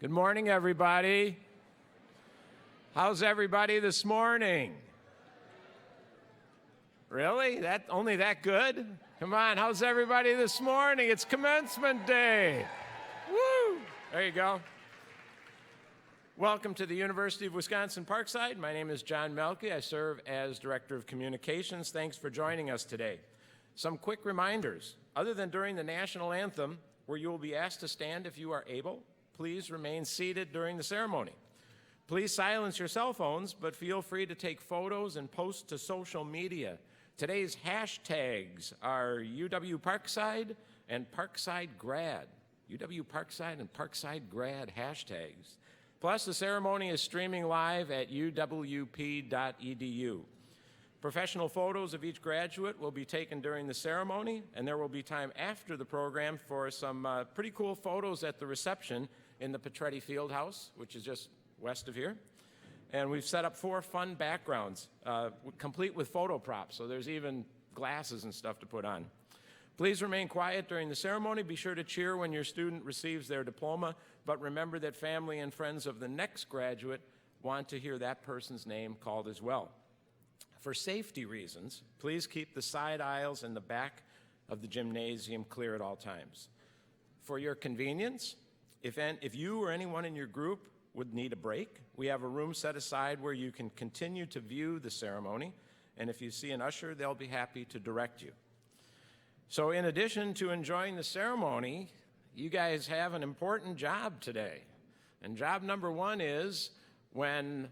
Good morning, everybody. How's everybody this morning? Really? Only that good? Come on, how's everybody this morning? It's Commencement Day. Woo! There you go. Welcome to the University of Wisconsin-Parkside. My name is John Melke. I serve as Director of Communications. Thanks for joining us today. Some quick reminders. Other than during the national anthem, where you will be asked to stand if you are able, please remain seated during the ceremony. Please silence your cell phones, but feel free to take photos and post to social media. Today's hashtags are UW-Parkside and Parkside Grad. UW-Parkside and Parkside Grad hashtags. Plus, the ceremony is streaming live at uwp.edu. Professional photos of each graduate will be taken during the ceremony, and there will be time after the program for some pretty cool photos at the reception in the Petretti Fieldhouse, which is just west of here. And we've set up 4 fun backgrounds, complete with photo props, so there's even glasses and stuff to put on. Please remain quiet during the ceremony. Be sure to cheer when your student receives their diploma, but remember that family and friends of the next graduate want to hear that person's name called as well. For safety reasons, please keep the side aisles and the back of the gymnasium clear at all times. For your convenience, if you or anyone in your group would need a break, we have a room set aside where you can continue to view the ceremony, and if you see an usher, they'll be happy to direct you. So in addition to enjoying the ceremony, you guys have an important job today. And job number 1 is when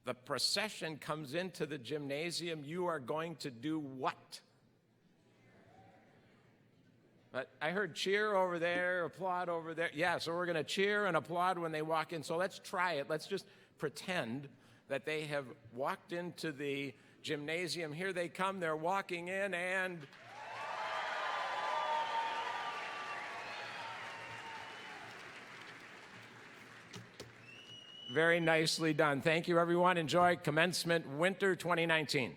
the procession comes into the gymnasium, you are going to do what? I heard cheer over there, applaud over there. Yeah, so we're going to cheer and applaud when they walk in. So let's try it. Let's just pretend that they have walked into the gymnasium. Here they come. They're walking in and... Very nicely done. Thank you, everyone. Enjoy Commencement Winter 2019.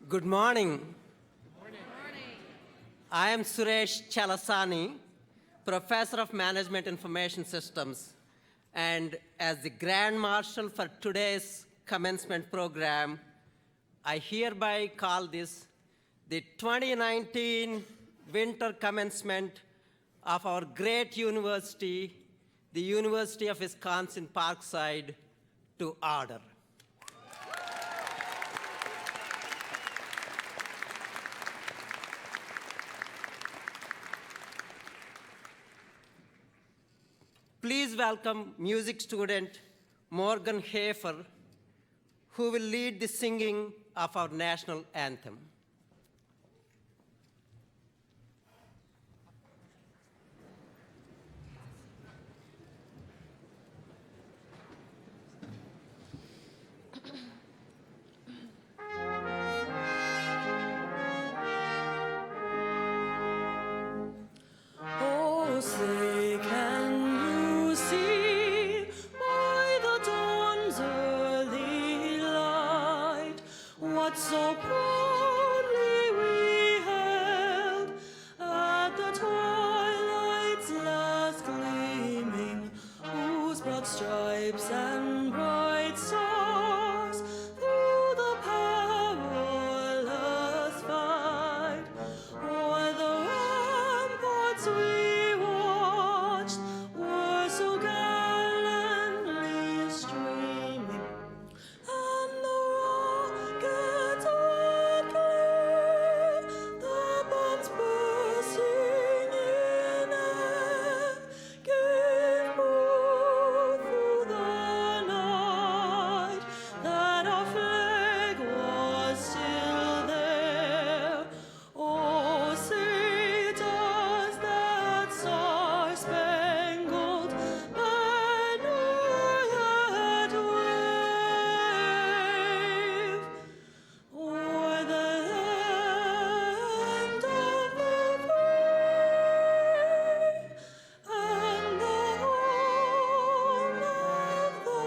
Good morning. I am Suresh Chalasani, Professor of Management Information Systems. And as the Grand Marshal for today's commencement program, I hereby call this the 2019 winter commencement of our great university, the University of Wisconsin-Parkside, to order. Please welcome music student Morgan Hafer, who will lead the singing of our national anthem. Oh, say can you see by the dawn's early light what so proudly we held at the twilight's last gleaming, whose broad stripes and bright stars through the perilous fight o'er the ramparts we watched were so gallantly streaming, and the rockets red glare, the bombs bursting in air, gave proof through the night that our flag was still there. Oh, say does that star-spangled banner yet wave o'er the land of the free and the home of the brave?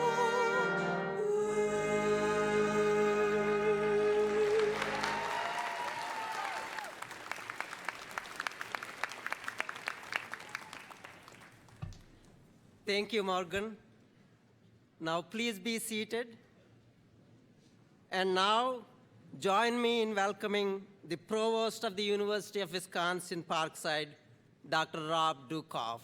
Thank you, Morgan. Now please be seated. And now join me in welcoming the Provost of the University of Wisconsin-Parkside, Dr. Rob Dukoff.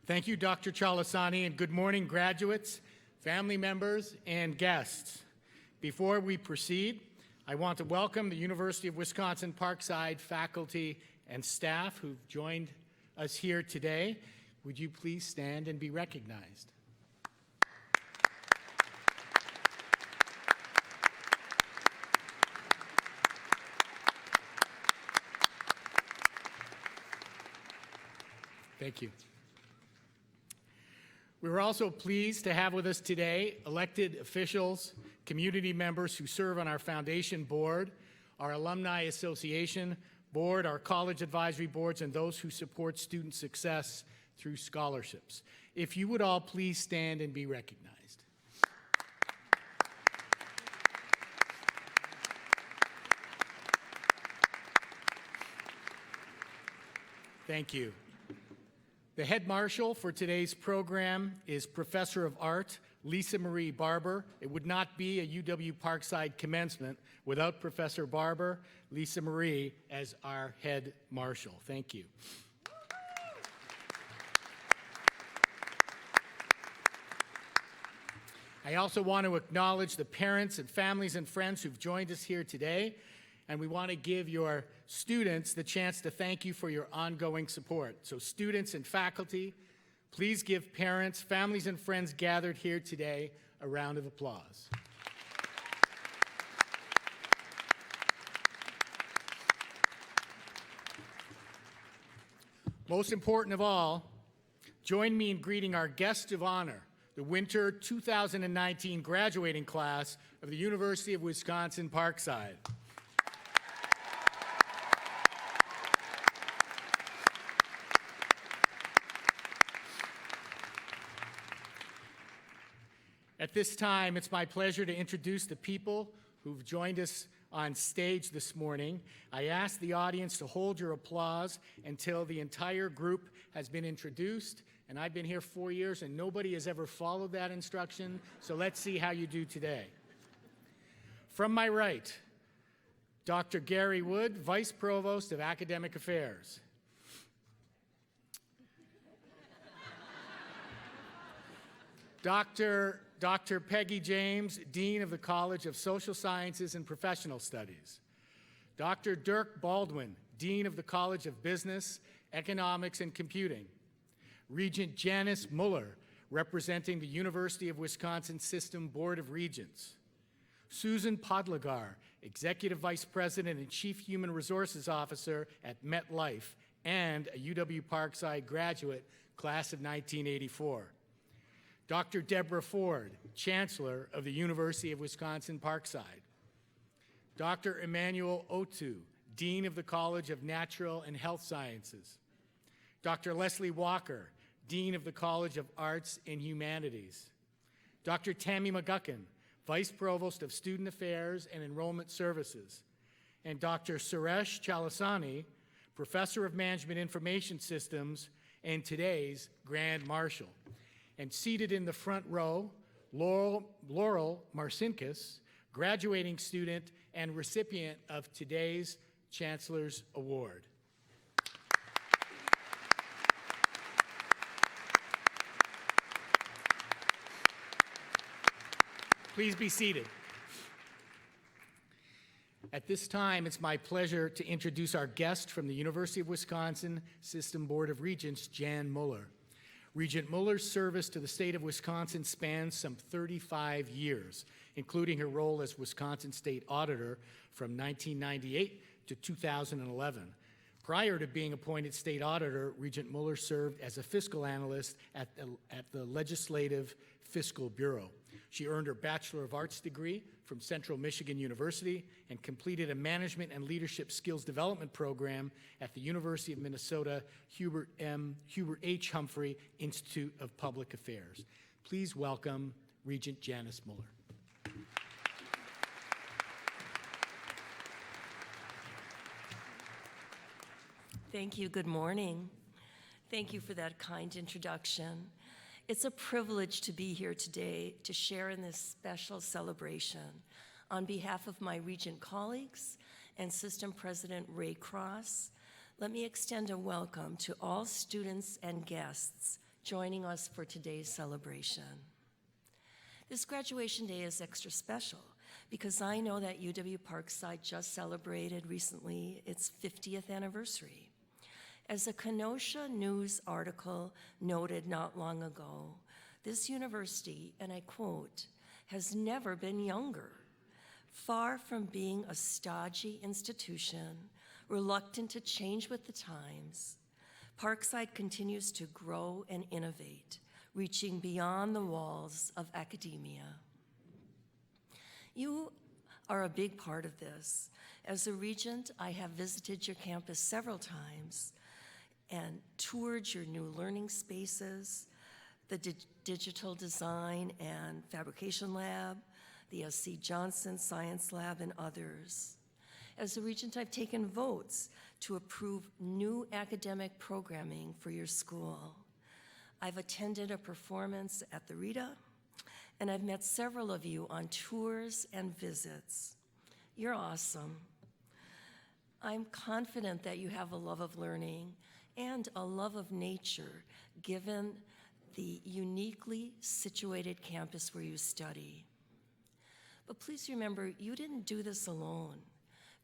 Thank you, Dr. Chalasani, and good morning, graduates, family members, and guests. Before we proceed, I want to welcome the University of Wisconsin-Parkside faculty and staff who've joined us here today. Would you please stand and be recognized? Thank you. We're also pleased to have with us today elected officials, community members who serve on our foundation board, our alumni association board, our college advisory boards, and those who support student success through scholarships. If you would all please stand and be recognized. Thank you. The head marshal for today's program is Professor of Art Lisa Marie Barber. It would not be a UW-Parkside commencement without Professor Barber, Lisa Marie, as our head marshal. Thank you. I also want to acknowledge the parents and families and friends who've joined us here today, and we want to give your students the chance to thank you for your ongoing support. So students and faculty, Please give parents, families, and friends gathered here today a round of applause. Most important of all, join me in greeting our guest of honor, the winter 2019 graduating class of the University of Wisconsin-Parkside. At this time, it's my pleasure to introduce the people who've joined us on stage this morning. I ask the audience to hold your applause until the entire group has been introduced. And I've been here 4 years and nobody has ever followed that instruction, so let's see how you do today. From my right, Dr. Gary Wood, Vice Provost of Academic Affairs. Dr. Peggy James, Dean of the College of Social Sciences and Professional Studies. Dr. Dirk Baldwin, Dean of the College of Business, Economics, and Computing. Regent Janice Muller, representing the University of Wisconsin System Board of Regents. Susan Podlegar, Executive Vice President and Chief Human Resources Officer at MetLife and a UW-Parkside graduate, class of 1984. Dr. Deborah Ford, Chancellor of the University of Wisconsin-Parkside. Dr. Emmanuel Otu, Dean of the College of Natural and Health Sciences. Dr. Leslie Walker, Dean of the College of Arts and Humanities. Dr. Tammy McGuckin, Vice Provost of Student Affairs and Enrollment Services. And Dr. Suresh Chalasani, Professor of Management Information Systems and today's Grand Marshal. And seated in the front row, Laurel Marcinkus, graduating student and recipient of today's Chancellor's Award. Please be seated. At this time, it's my pleasure to introduce our guest from the University of Wisconsin System Board of Regents, Jan Muller. Regent Muller's service to the state of Wisconsin spans some 35 years, including her role as Wisconsin State Auditor from 1998 to 2011. Prior to being appointed State Auditor, Regent Muller served as a fiscal analyst at the Legislative Fiscal Bureau. She earned her Bachelor of Arts degree from Central Michigan University and completed a Management and Leadership Skills Development program at the University of Minnesota Hubert H. Humphrey Institute of Public Affairs. Please welcome Regent Janice Muller. Thank you. Good morning. Thank you for that kind introduction. It's a privilege to be here today to share in this special celebration. On behalf of my Regent colleagues and System President Ray Cross, let me extend a welcome to all students and guests joining us for today's celebration. This graduation day is extra special because I know that UW-Parkside just celebrated recently its 50th anniversary. As a Kenosha News article noted not long ago, this university, and I quote, has never been younger. Far from being a stodgy institution, reluctant to change with the times, Parkside continues to grow and innovate, reaching beyond the walls of academia. You are a big part of this. As a regent, I have visited your campus several times and toured your new learning spaces, the digital design and fabrication lab, the S.C. Johnson Science Lab, and others. As a regent, I've taken votes to approve new academic programming for your school. I've attended a performance at the Rita, and I've met several of you on tours and visits. You're awesome. I'm confident that you have a love of learning and a love of nature, given the uniquely situated campus where you study. But please remember, you didn't do this alone.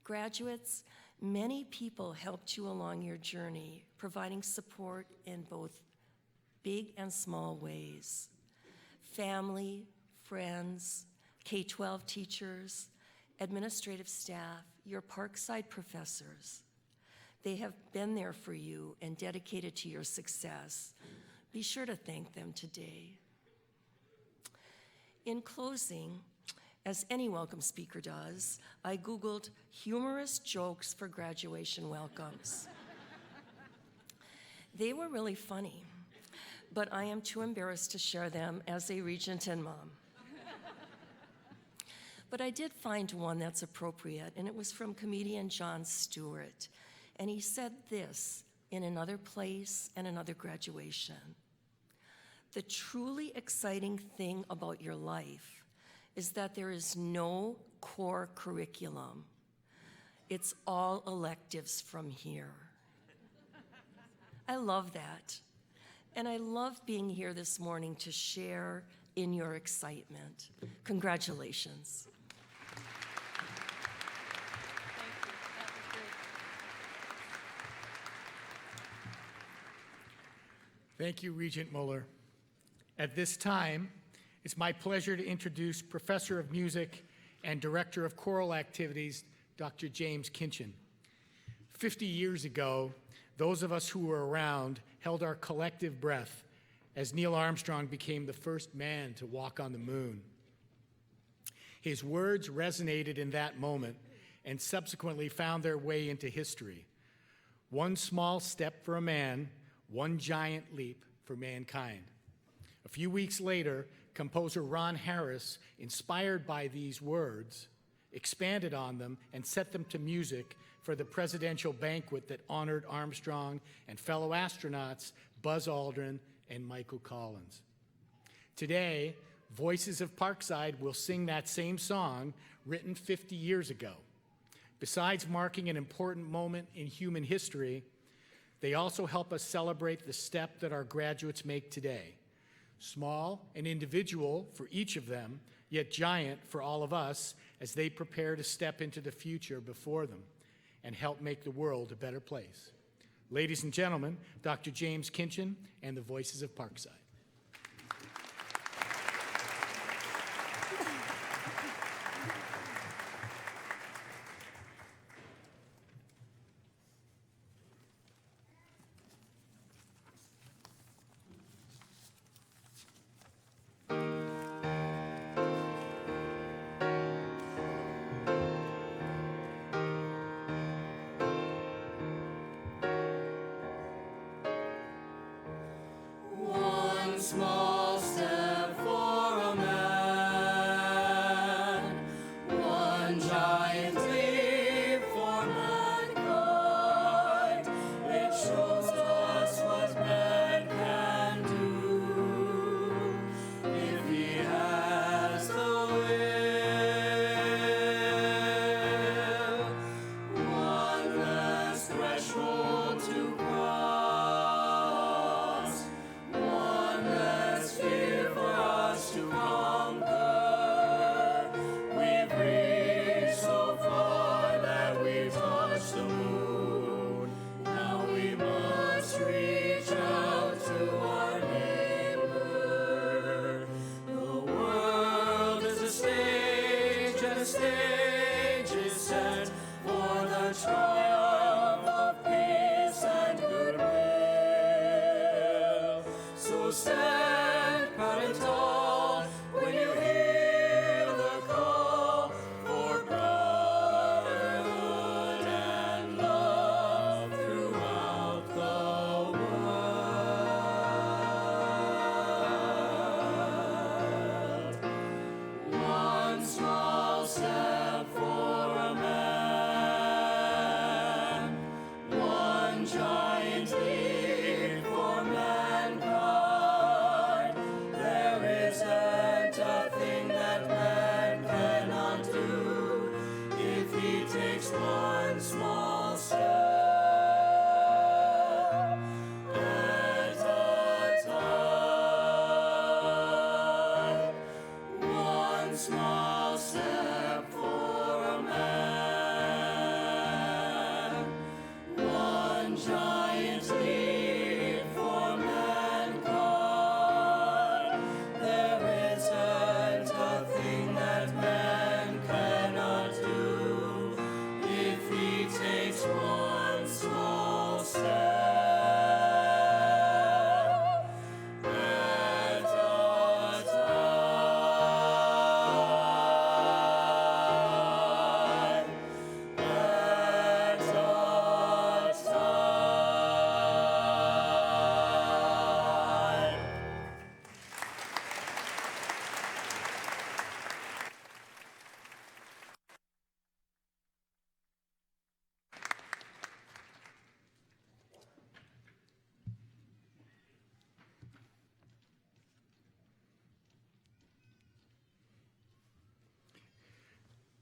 Graduates, many people helped you along your journey, providing support in both big and small ways. Family, friends, K-12 teachers, administrative staff, your Parkside professors. They have been there for you and dedicated to your success. Be sure to thank them today. In closing, as any welcome speaker does, I Googled humorous jokes for graduation welcomes. They were really funny, but I am too embarrassed to share them as a regent and mom. But I did find one that's appropriate, and it was from comedian Jon Stewart. And he said this in another place and another graduation. The truly exciting thing about your life is that there is no core curriculum. It's all electives from here. I love that. And I love being here this morning to share in your excitement. Congratulations. Thank you, Regent Mueller. At this time, it's my pleasure to introduce Professor of Music and Director of Choral Activities, Dr. James Kinchin. 50 years ago, those of us who were around held our collective breath as Neil Armstrong became the first man to walk on the moon. His words resonated in that moment and subsequently found their way into history. One small step for a man, one giant leap for mankind. A few weeks later, composer Ron Harris, inspired by these words, expanded on them and set them to music for the presidential banquet that honored Armstrong and fellow astronauts Buzz Aldrin and Michael Collins. Today, Voices of Parkside will sing that same song written 50 years ago. Besides marking an important moment in human history, they also help us celebrate the step that our graduates make today. Small and individual for each of them, yet giant for all of us as they prepare to step into the future before them and help make the world a better place. Ladies and gentlemen, Dr. James Kinchin and the Voices of Parkside. One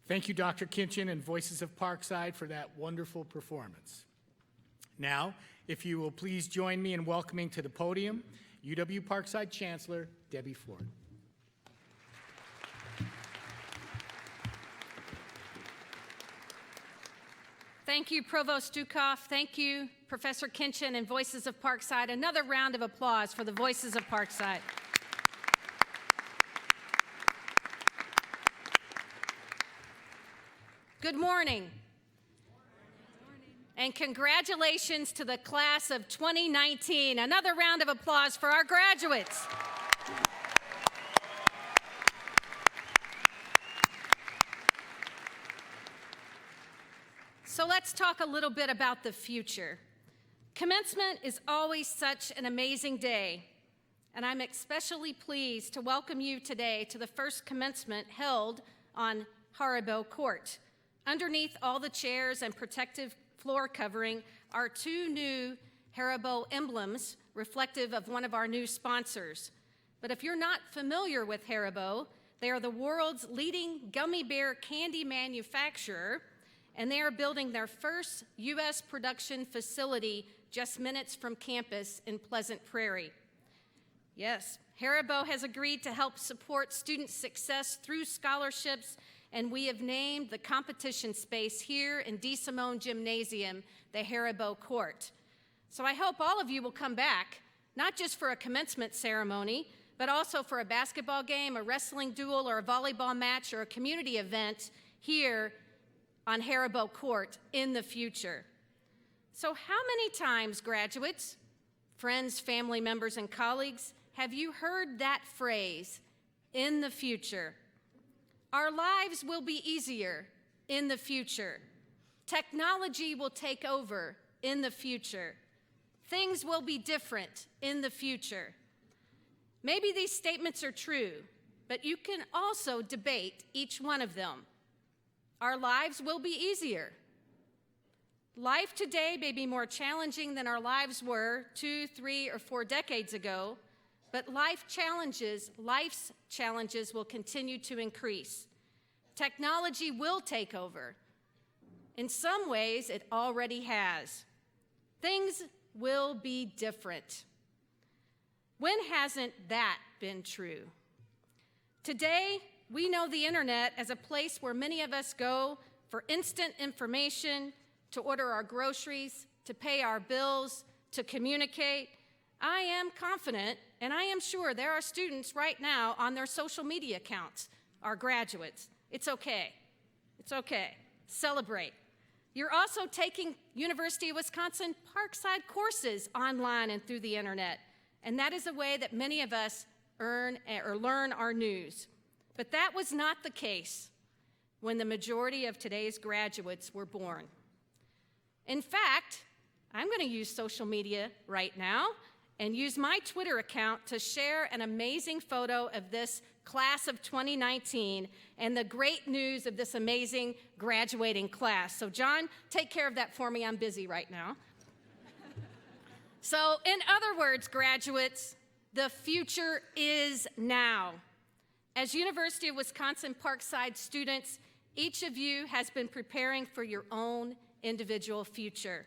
Thank you, Dr. Kinchin and Voices of Parkside, for that wonderful performance. Now, if you will please join me in welcoming to the podium UW-Parkside Chancellor Debbie Ford. Thank you, Provost Dukoff. Thank you, Professor Kinchin and Voices of Parkside. Another round of applause for the Voices of Parkside. Good morning. And congratulations to the class of 2019. Another round of applause for our graduates. So let's talk a little bit about the future. Commencement is always such an amazing day, and I'm especially pleased to welcome you today to the first commencement held on Haribo Court. Underneath all the chairs and protective floor covering are two new Haribo emblems reflective of one of our new sponsors. But if you're not familiar with Haribo, they are the world's leading gummy bear candy manufacturer, and they are building their first U.S. production facility just minutes from campus in Pleasant Prairie. Yes, Haribo has agreed to help support student success through scholarships, and we have named the competition space here in DeSimone Gymnasium the Haribo Court. So I hope all of you will come back, not just for a commencement ceremony, but also for a basketball game, a wrestling duel, or a volleyball match, or a community event here on Haribo Court in the future. So how many times, graduates, friends, family members, and colleagues, have you heard that phrase, in the future? Our lives will be easier in the future. Technology will take over in the future. Things will be different in the future. Maybe these statements are true, but you can also debate each one of them. Our lives will be easier. Life today may be more challenging than our lives were 2, 3, or 4 decades ago, but life's challenges will continue to increase. Technology will take over. In some ways, it already has. Things will be different. When hasn't that been true? Today, we know the internet as a place where many of us go for instant information, to order our groceries, to pay our bills, to communicate. I am confident, and I am sure there are students right now on their social media accounts, our graduates. It's okay. It's okay. Celebrate. You're also taking University of Wisconsin-Parkside courses online and through the internet, and that is a way that many of us learn our news. But that was not the case when the majority of today's graduates were born. In fact, I'm going to use social media right now and use my Twitter account to share an amazing photo of this class of 2019 and the great news of this amazing graduating class. So John, take care of that for me. I'm busy right now. So in other words, graduates, the future is now. As University of Wisconsin-Parkside students, each of you has been preparing for your own individual future.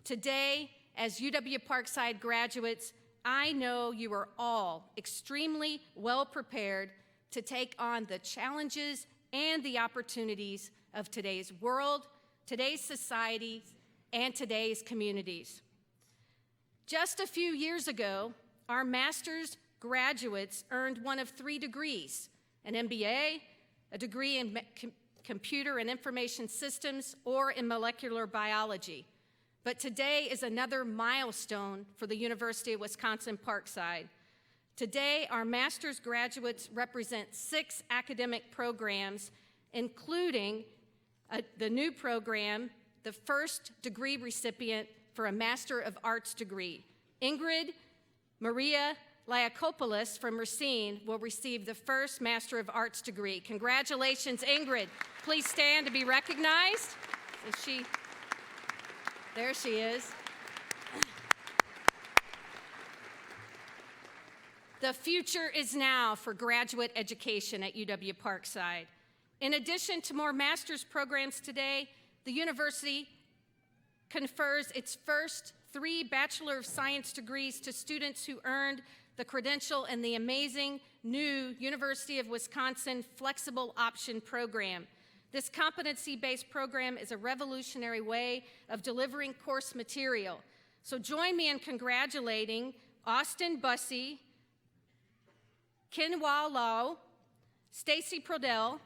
Today, as UW-Parkside graduates, I know you are all extremely well prepared to take on the challenges and the opportunities of today's world, today's society, and today's communities. Just a few years ago, our master's graduates earned one of 3 degrees, an MBA, a degree in computer and information systems, or in molecular biology. But today is another milestone for the University of Wisconsin-Parkside. Today, our master's graduates represent 6 academic programs, including the new program, the first degree recipient for a Master of Arts degree. Ingrid Maria Liakopoulos from Racine will receive the first Master of Arts degree. Congratulations, Ingrid. Please stand to be recognized. There she is. The future is now for graduate education at UW-Parkside. In addition to more master's programs today, the university confers its first 3 Bachelor of Science degrees to students who earned the credential in the amazing new University of Wisconsin Flexible Option Program. This competency-based program is a revolutionary way of delivering course material. So join me in congratulating Austin Bussey, Kinwa Lau, Stacy Prodell,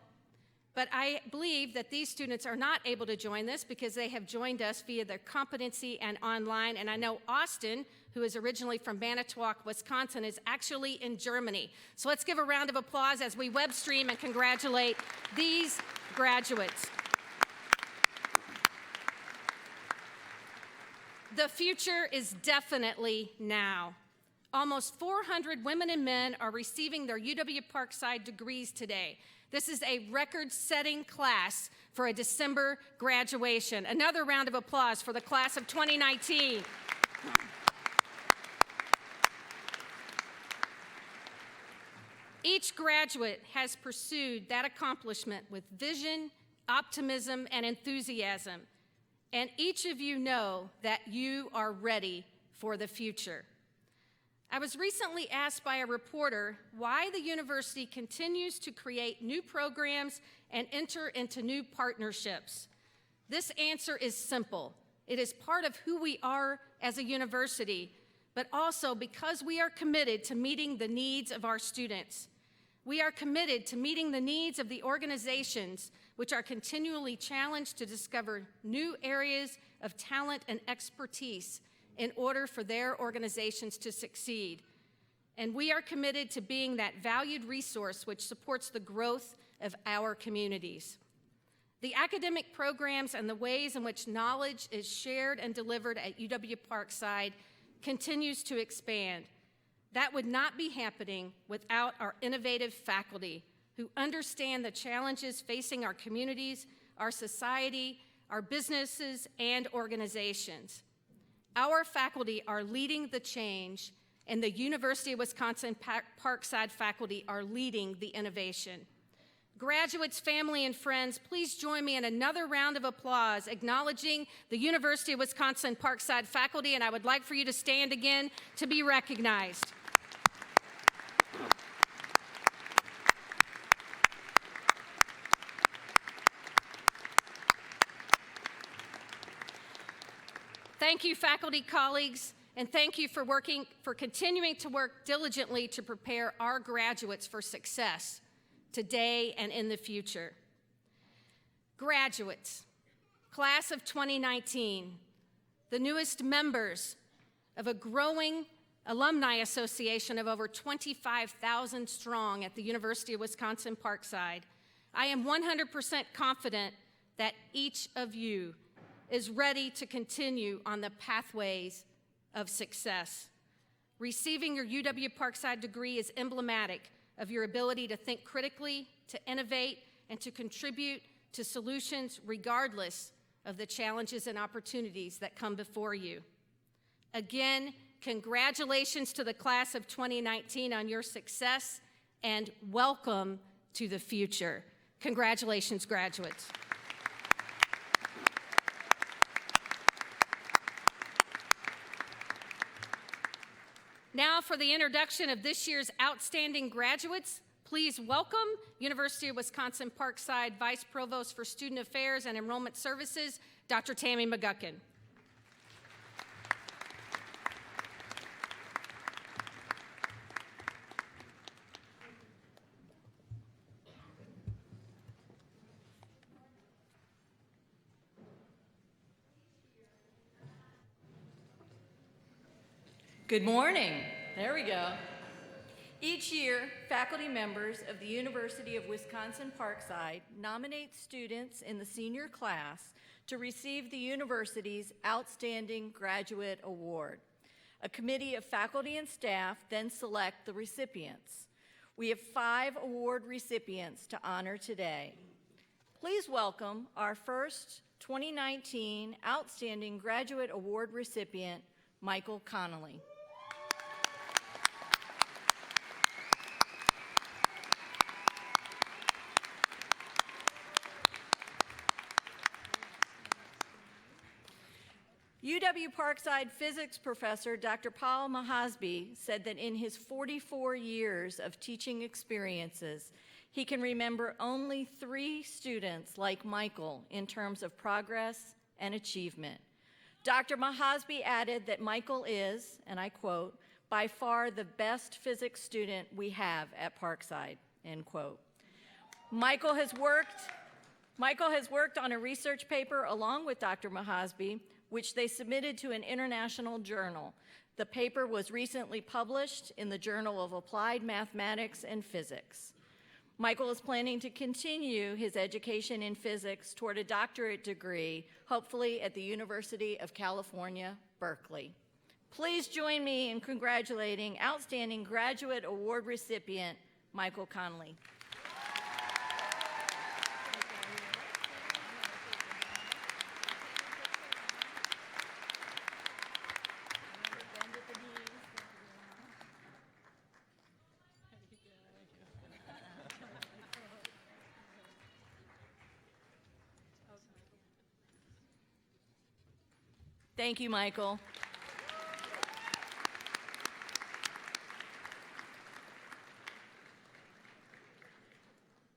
but I believe that these students are not able to join this because they have joined us via their competency and online. And I know Austin, who is originally from Manitowoc, Wisconsin, is actually in Germany. So let's give a round of applause as we web stream and congratulate these graduates. The future is definitely now. Almost 400 women and men are receiving their UW-Parkside degrees today. This is a record-setting class for a December graduation. Another round of applause for the class of 2019. Each graduate has pursued that accomplishment with vision, optimism, and enthusiasm. And each of you know that you are ready for the future. I was recently asked by a reporter why the university continues to create new programs and enter into new partnerships. This answer is simple. It is part of who we are as a university, but also because we are committed to meeting the needs of our students. We are committed to meeting the needs of the organizations which are continually challenged to discover new areas of talent and expertise in order for their organizations to succeed. And we are committed to being that valued resource which supports the growth of our communities. The academic programs and the ways in which knowledge is shared and delivered at UW-Parkside continues to expand. That would not be happening without our innovative faculty who understand the challenges facing our communities, our society, our businesses, and organizations. Our faculty are leading the change, and the University of Wisconsin Parkside faculty are leading the innovation. Graduates, family, and friends, please join me in another round of applause acknowledging the University of Wisconsin Parkside faculty, and I would like for you to stand again to be recognized. Thank you, faculty colleagues, and thank you for continuing to work diligently to prepare our graduates for success today and in the future. Graduates, class of 2019, the newest members of a growing alumni association of over 25,000 strong at the University of Wisconsin Parkside, I am 100% confident that each of you is ready to continue on the pathways of success. Receiving your UW-Parkside degree is emblematic of your ability to think critically, to innovate, and to contribute to solutions regardless of the challenges and opportunities that come before you. Again, congratulations to the class of 2019 on your success, and welcome to the future. Congratulations, graduates. Now for the introduction of this year's outstanding graduates, please welcome University of Wisconsin Parkside Vice Provost for Student Affairs and Enrollment Services, Dr. Tammy McGuckin. Good morning. There we go. Each year, faculty members of the University of Wisconsin Parkside nominate students in the senior class to receive the university's Outstanding Graduate Award. A committee of faculty and staff then select the recipients. We have 5 award recipients to honor today. Please welcome our first 2019 Outstanding Graduate Award recipient, Michael Connolly. UW-Parkside physics professor Dr. Paul Mahasby said that in his 44 years of teaching experiences, he can remember only 3 students like Michael in terms of progress and achievement. Dr. Mahasby added that Michael is, and I quote, "by far the best physics student we have at Parkside," end quote. Michael has worked on a research paper along with Dr. Mahasby, which they submitted to an international journal. The paper was recently published in the Journal of Applied Mathematics and Physics. Michael is planning to continue his education in physics toward a doctorate degree, hopefully at the University of California, Berkeley. Please join me in congratulating Outstanding Graduate Award recipient, Michael Conley. Thank you, Michael.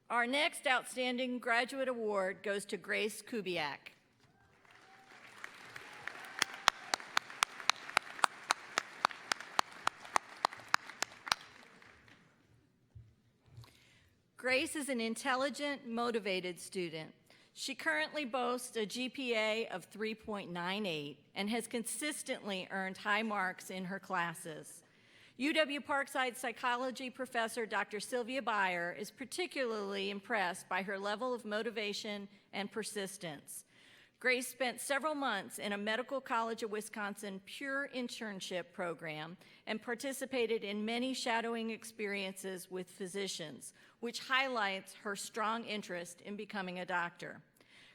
Our next Outstanding Graduate Award goes to Grace Kubiak. Grace is an intelligent, motivated student. She currently boasts a GPA of 3.98 and has consistently earned high marks in her classes. UW-Parkside psychology professor Dr. Sylvia Beyer is particularly impressed by her level of motivation and persistence. Grace spent several months in a Medical College of Wisconsin pure internship program and participated in many shadowing experiences with physicians, which highlights her strong interest in becoming a doctor.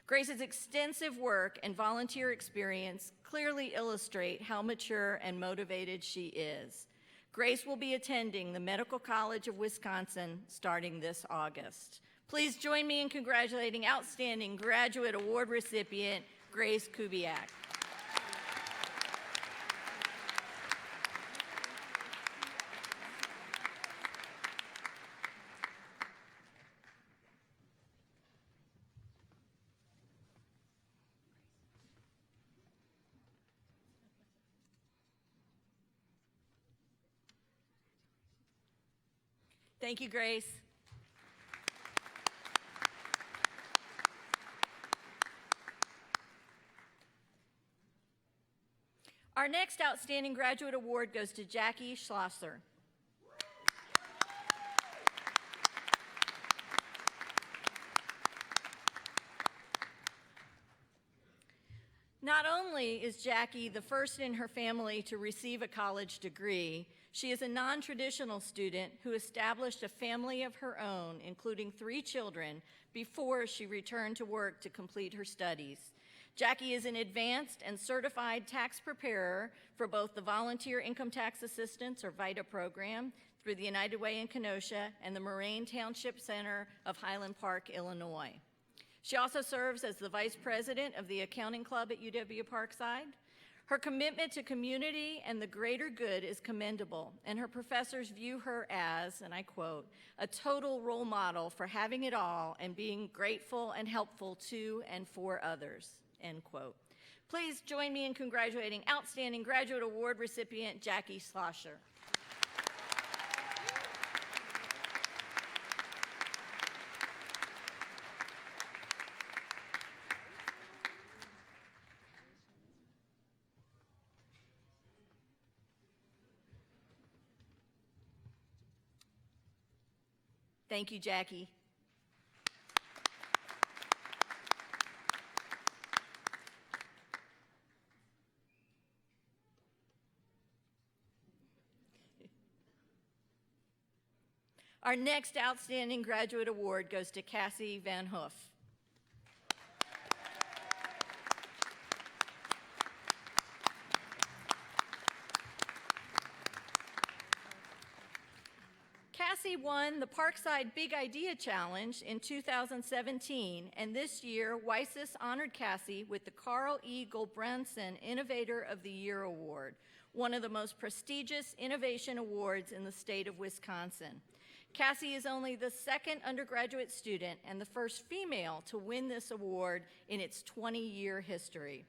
Grace's extensive work and volunteer experience clearly illustrate how mature and motivated she is. Grace will be attending the Medical College of Wisconsin starting this August. Please join me in congratulating Outstanding Graduate Award recipient, Grace Kubiak. Thank you, Grace. Our next Outstanding Graduate Award goes to Jackie Schlosser. Not only is Jackie the first in her family to receive a college degree, she is a non-traditional student who established a family of her own, including 3 children, before she returned to work to complete her studies. Jackie is an advanced and certified tax preparer for both the Volunteer Income Tax Assistance, or VITA program, through the United Way in Kenosha and the Moraine Township Center of Highland Park, Illinois. She also serves as the vice president of the accounting club at UW-Parkside. Her commitment to community and the greater good is commendable, and her professors view her as, and I quote, "a total role model for having it all and being grateful and helpful to and for others," end quote. Please join me in congratulating Outstanding Graduate Award recipient Jackie Schlosser. Thank you, Jackie. Our next Outstanding Graduate Award goes to Cassie Van Hoof. Cassie won the Parkside Big Idea Challenge in 2017, and this year, WISIS honored Cassie with the Carl E. Gulbrandsen Innovator of the Year Award, one of the most prestigious innovation awards in the state of Wisconsin. Cassie is only the second undergraduate student and the first female to win this award in its 20-year history.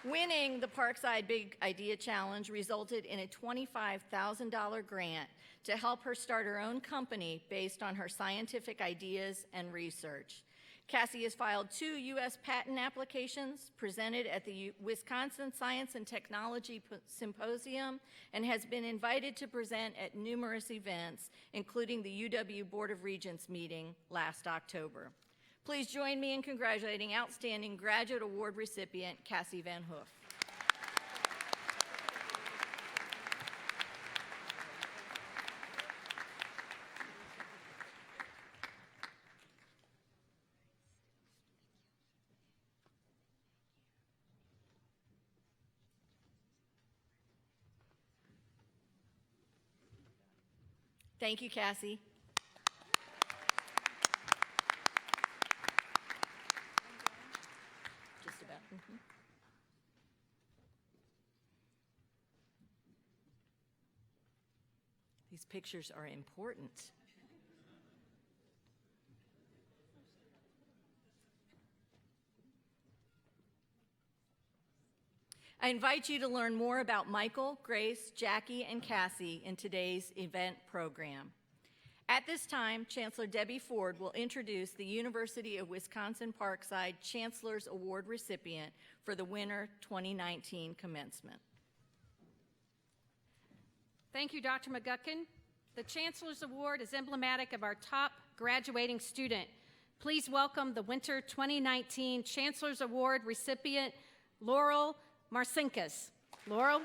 Winning the Parkside Big Idea Challenge resulted in a $25,000 grant to help her start her own company based on her scientific ideas and research. Cassie has filed 2 U.S. patent applications, presented at the Wisconsin Science and Technology Symposium, and has been invited to present at numerous events, including the UW Board of Regents meeting last October. Please join me in congratulating Outstanding Graduate Award recipient Cassie Van Hoof. Thank you, Cassie. Just about. These pictures are important. I invite you to learn more about Michael, Grace, Jackie, and Cassie in today's event program. At this time, Chancellor Debbie Ford will introduce the University of Wisconsin-Parkside Chancellor's Award recipient for the winter 2019 commencement. Thank you, Dr. McGuckin. The Chancellor's Award is emblematic of our top graduating student. Please welcome the winter 2019 Chancellor's Award recipient, Laurel Marcinkus. Laurel.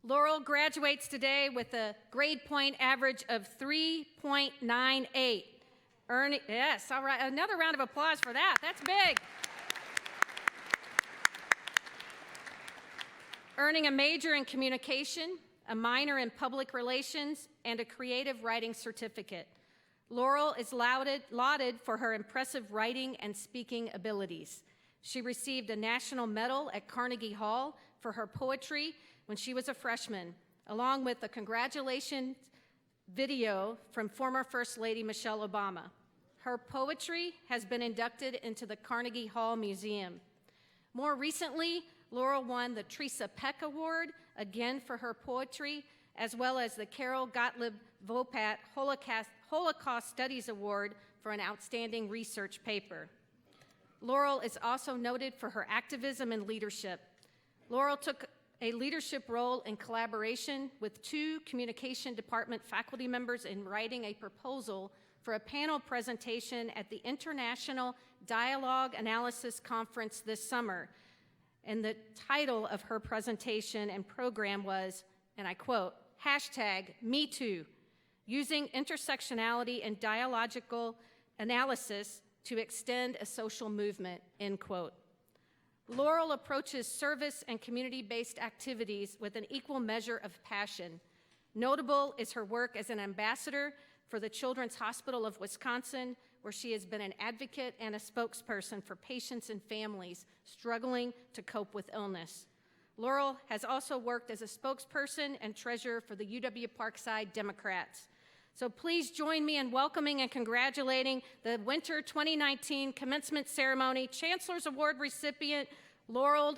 Laurel graduates today with a grade point average of 3.98. Yes, all right, another round of applause for that. That's big. Earning a major in communication, a minor in public relations, and a creative writing certificate. Laurel is lauded for her impressive writing and speaking abilities. She received a national medal at Carnegie Hall for her poetry when she was a freshman, along with a congratulations video from former First Lady Michelle Obama. Her poetry has been inducted into the Carnegie Hall Museum. More recently, Laurel won the Teresa Peck Award, again for her poetry, as well as the Carol Gottlieb Vopat Holocaust Studies Award for an outstanding research paper. Laurel is also noted for her activism and leadership. Laurel took a leadership role in collaboration with 2 communication department faculty members in writing a proposal for a panel presentation at the International Dialogue Analysis Conference this summer. And the title of her presentation and program was, and I quote, #MeToo, using intersectionality and dialogical analysis to extend a social movement, end quote. Laurel approaches service and community-based activities with an equal measure of passion. Notable is her work as an ambassador for the Children's Hospital of Wisconsin, where she has been an advocate and a spokesperson for patients and families struggling to cope with illness. Laurel has also worked as a spokesperson and treasurer for the UW-Parkside Democrats. So please join me in welcoming and congratulating the winter 2019 commencement ceremony Chancellor's Award recipient, Laurel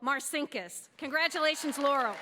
Marcinkus. Congratulations, Laurel.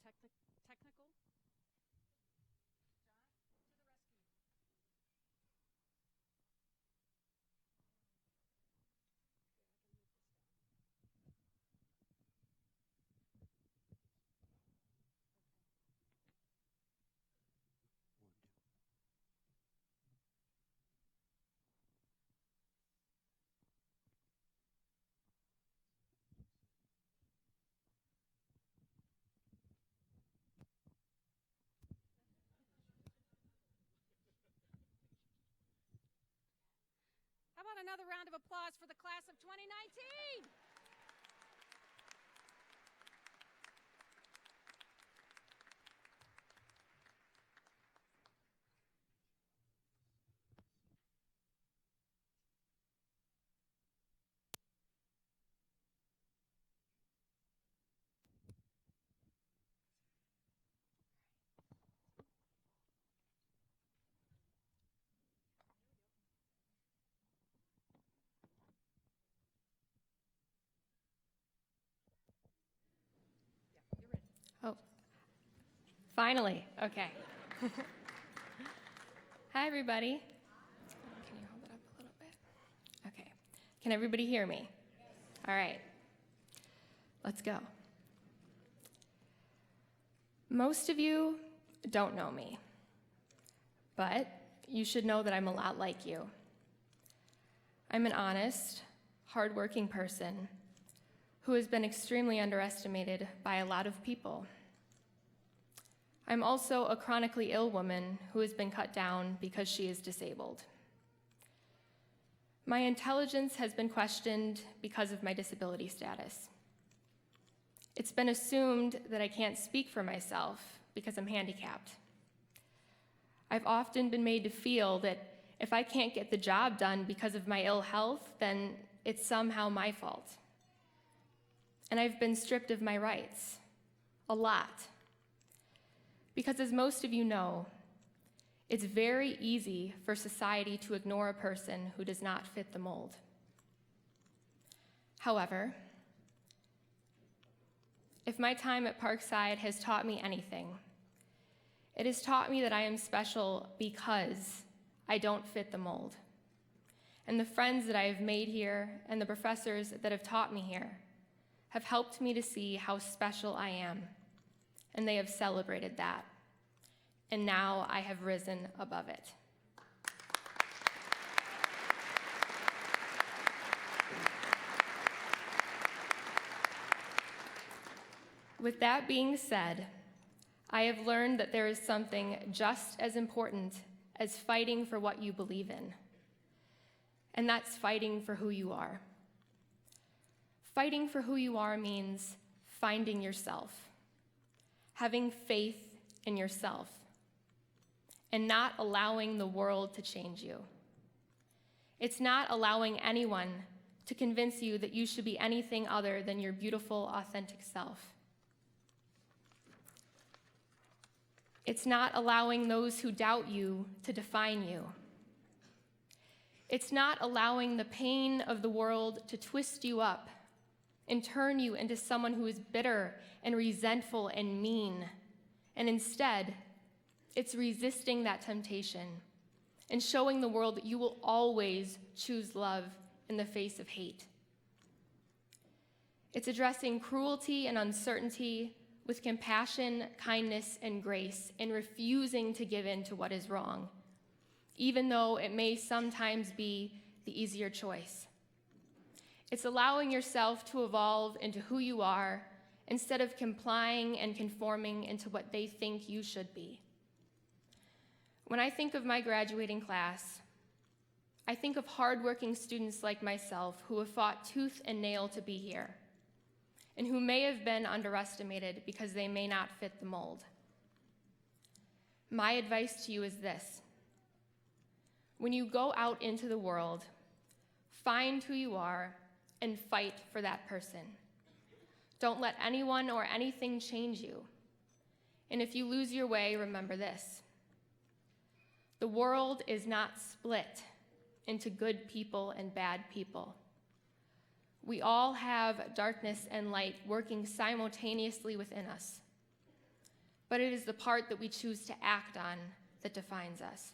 technical. How about another round of applause for the class of 2019? Oh, finally, okay. Hi, everybody. Can you hold it up a little bit? Okay. Can everybody hear me? All right. Let's go. Most of you don't know me, but you should know that I'm a lot like you. I'm an honest, hardworking person who has been extremely underestimated by a lot of people. I'm also a chronically ill woman who has been cut down because she is disabled. My intelligence has been questioned because of my disability status. It's been assumed that I can't speak for myself because I'm handicapped. I've often been made to feel that if I can't get the job done because of my ill health, then it's somehow my fault. And I've been stripped of my rights, a lot. Because as most of you know, it's very easy for society to ignore a person who does not fit the mold. However, if my time at Parkside has taught me anything, it has taught me that I am special because I don't fit the mold. And the friends that I have made here and the professors that have taught me here have helped me to see how special I am, and they have celebrated that. And now I have risen above it. With that being said, I have learned that there is something just as important as fighting for what you believe in, and that's fighting for who you are. Fighting for who you are means finding yourself, having faith in yourself, and not allowing the world to change you. It's not allowing anyone to convince you that you should be anything other than your beautiful, authentic self. It's not allowing those who doubt you to define you. It's not allowing the pain of the world to twist you up and turn you into someone who is bitter and resentful and mean. And instead, it's resisting that temptation and showing the world that you will always choose love in the face of hate. It's addressing cruelty and uncertainty with compassion, kindness, and grace, and refusing to give in to what is wrong, even though it may sometimes be the easier choice. It's allowing yourself to evolve into who you are instead of complying and conforming into what they think you should be. When I think of my graduating class, I think of hardworking students like myself who have fought tooth and nail to be here, and who may have been underestimated because they may not fit the mold. My advice to you is this: when you go out into the world, find who you are and fight for that person. Don't let anyone or anything change you. And if you lose your way, remember this: the world is not split into good people and bad people. We all have darkness and light working simultaneously within us. but it is the part that we choose to act on that defines us.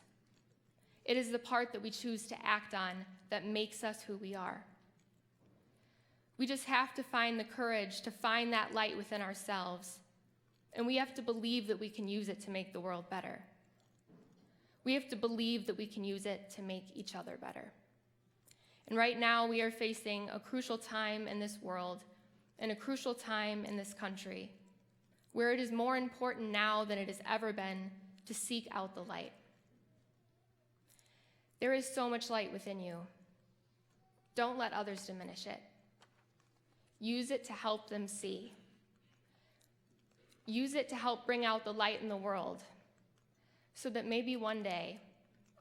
It is the part that we choose to act on that makes us who we are. We just have to find the courage to find that light within ourselves, and we have to believe that we can use it to make the world better. We have to believe that we can use it to make each other better. And right now, we are facing a crucial time in this world and a crucial time in this country, where it is more important now than it has ever been to seek out the light. There is so much light within you. Don't let others diminish it. Use it to help them see. Use it to help bring out the light in the world, so that maybe one day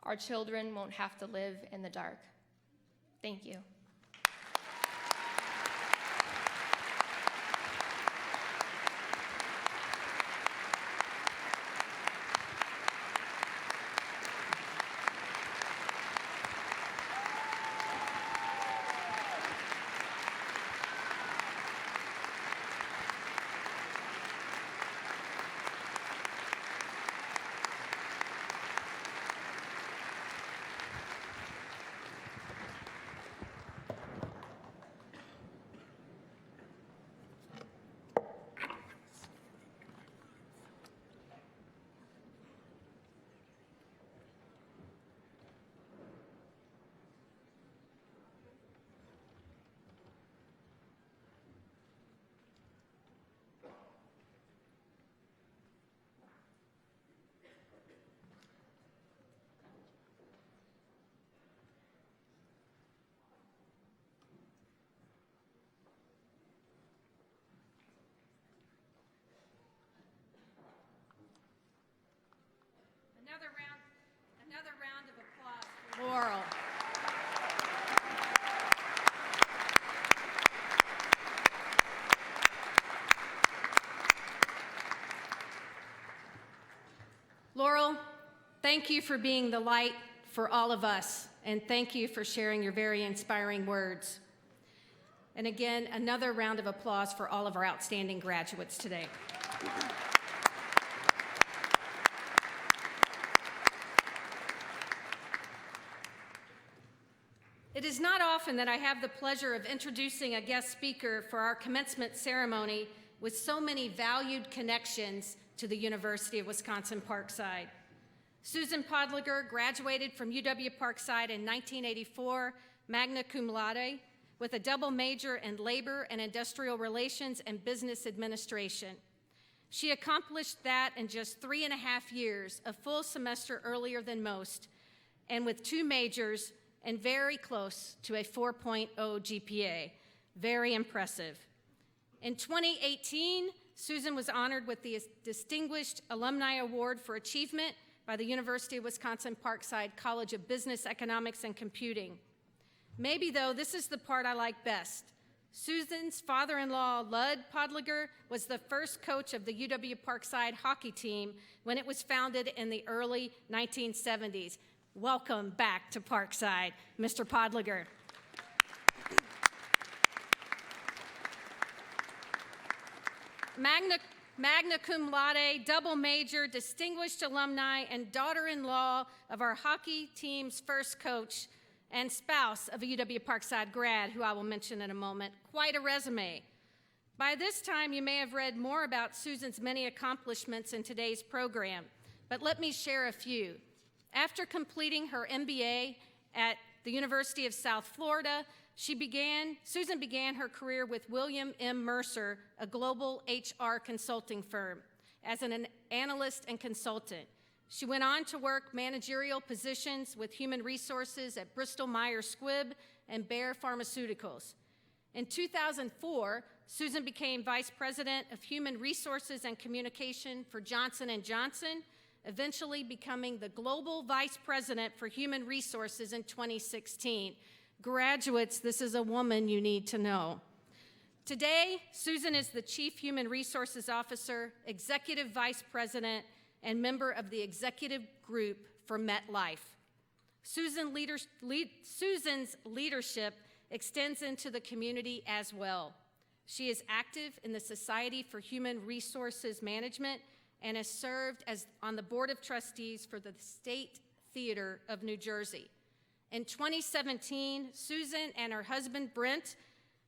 our children won't have to live in the dark. Thank you. Another round of applause for Laurel. Laurel, thank you for being the light for all of us, and thank you for sharing your very inspiring words. And again, another round of applause for all of our outstanding graduates today. It is not often that I have the pleasure of introducing a guest speaker for our commencement ceremony with so many valued connections to the University of Wisconsin-Parkside. Susan Podliger graduated from UW-Parkside in 1984, magna cum laude, with a double major in labor and industrial relations and business administration. She accomplished that in just 3.5 years, a full semester earlier than most, and with 2 majors and very close to a 4.0 GPA. Very impressive. In 2018, Susan was honored with the Distinguished Alumni Award for Achievement by the University of Wisconsin-Parkside College of Business, Economics, and Computing. Maybe, though, this is the part I like best. Susan's father-in-law, Lud Podliger, was the first coach of the UW-Parkside hockey team when it was founded in the early 1970s. Welcome back to Parkside, Mr. Podliger. Magna cum laude, double major, distinguished alumni, and daughter-in-law of our hockey team's first coach and spouse of a UW-Parkside grad, who I will mention in a moment. Quite a resume. By this time, you may have read more about Susan's many accomplishments in today's program, but let me share a few. After completing her MBA at the University of South Florida, Susan began her career with William M. Mercer, a global HR consulting firm, as an analyst and consultant. She went on to work managerial positions with human resources at Bristol-Myers Squibb and Bayer Pharmaceuticals. In 2004, Susan became Vice President of Human Resources and Communication for Johnson & Johnson, eventually becoming the Global Vice President for Human Resources in 2016. Graduates, this is a woman you need to know. Today, Susan is the Chief Human Resources Officer, Executive Vice President, and member of the executive group for MetLife. Susan's leadership extends into the community as well. She is active in the Society for Human Resources Management and has served as on the Board of Trustees for the State Theater of New Jersey. In 2017, Susan and her husband, Brent,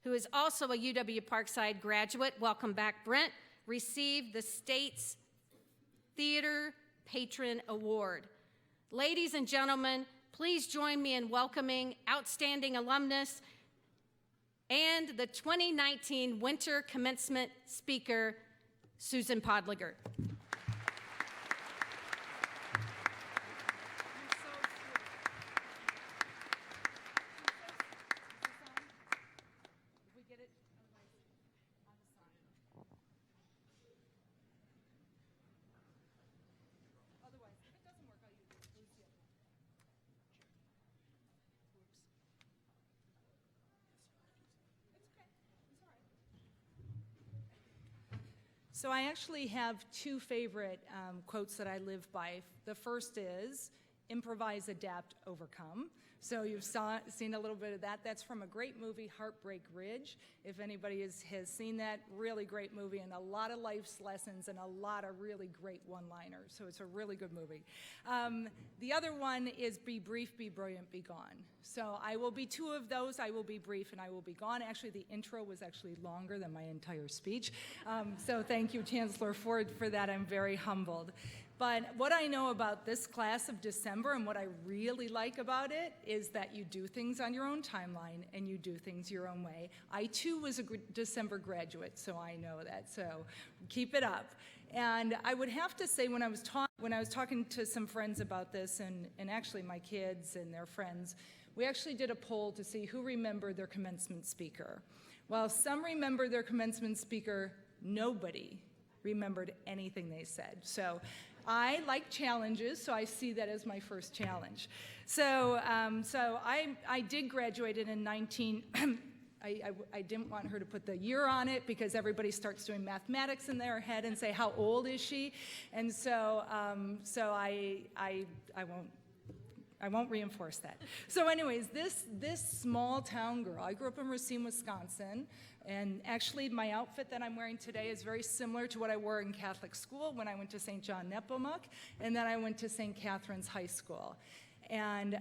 who is also a UW-Parkside graduate, welcome back, Brent, received the state's Theater Patron Award. Ladies and gentlemen, please join me in welcoming outstanding alumnus and the 2019 Winter Commencement speaker, Susan Podliger. So I actually have two favorite quotes that I live by. The first is, improvise, adapt, overcome. So you've seen a little bit of that. That's from a great movie, Heartbreak Ridge. If anybody has seen that, really great movie, and a lot of life's lessons and a lot of really great one-liners. So it's a really good movie. The other one is be brief, be brilliant, be gone. So I will be two of those. I will be brief and I will be gone. Actually, the intro was actually longer than my entire speech. So thank you, Chancellor, for that. I'm very humbled. But what I know about this class of December and what I really like about it is that you do things on your own timeline and you do things your own way. I too was a December graduate, so I know that, so keep it up. And I would have to say when I was talking to some friends about this, and actually my kids and their friends, we actually did a poll to see who remembered their commencement speaker. While some remembered their commencement speaker, nobody remembered anything they said. So I like challenges, so I see that as my first challenge. So I did graduate in 19, I didn't want her to put the year on it because everybody starts doing mathematics in their head and say, how old is she? And so I won't reinforce that. So anyways, this small town girl, I grew up in Racine, Wisconsin, and actually my outfit that I'm wearing today is very similar to what I wore in Catholic school when I went to St. John Nepomuk, and then I went to St. Catherine's High School. And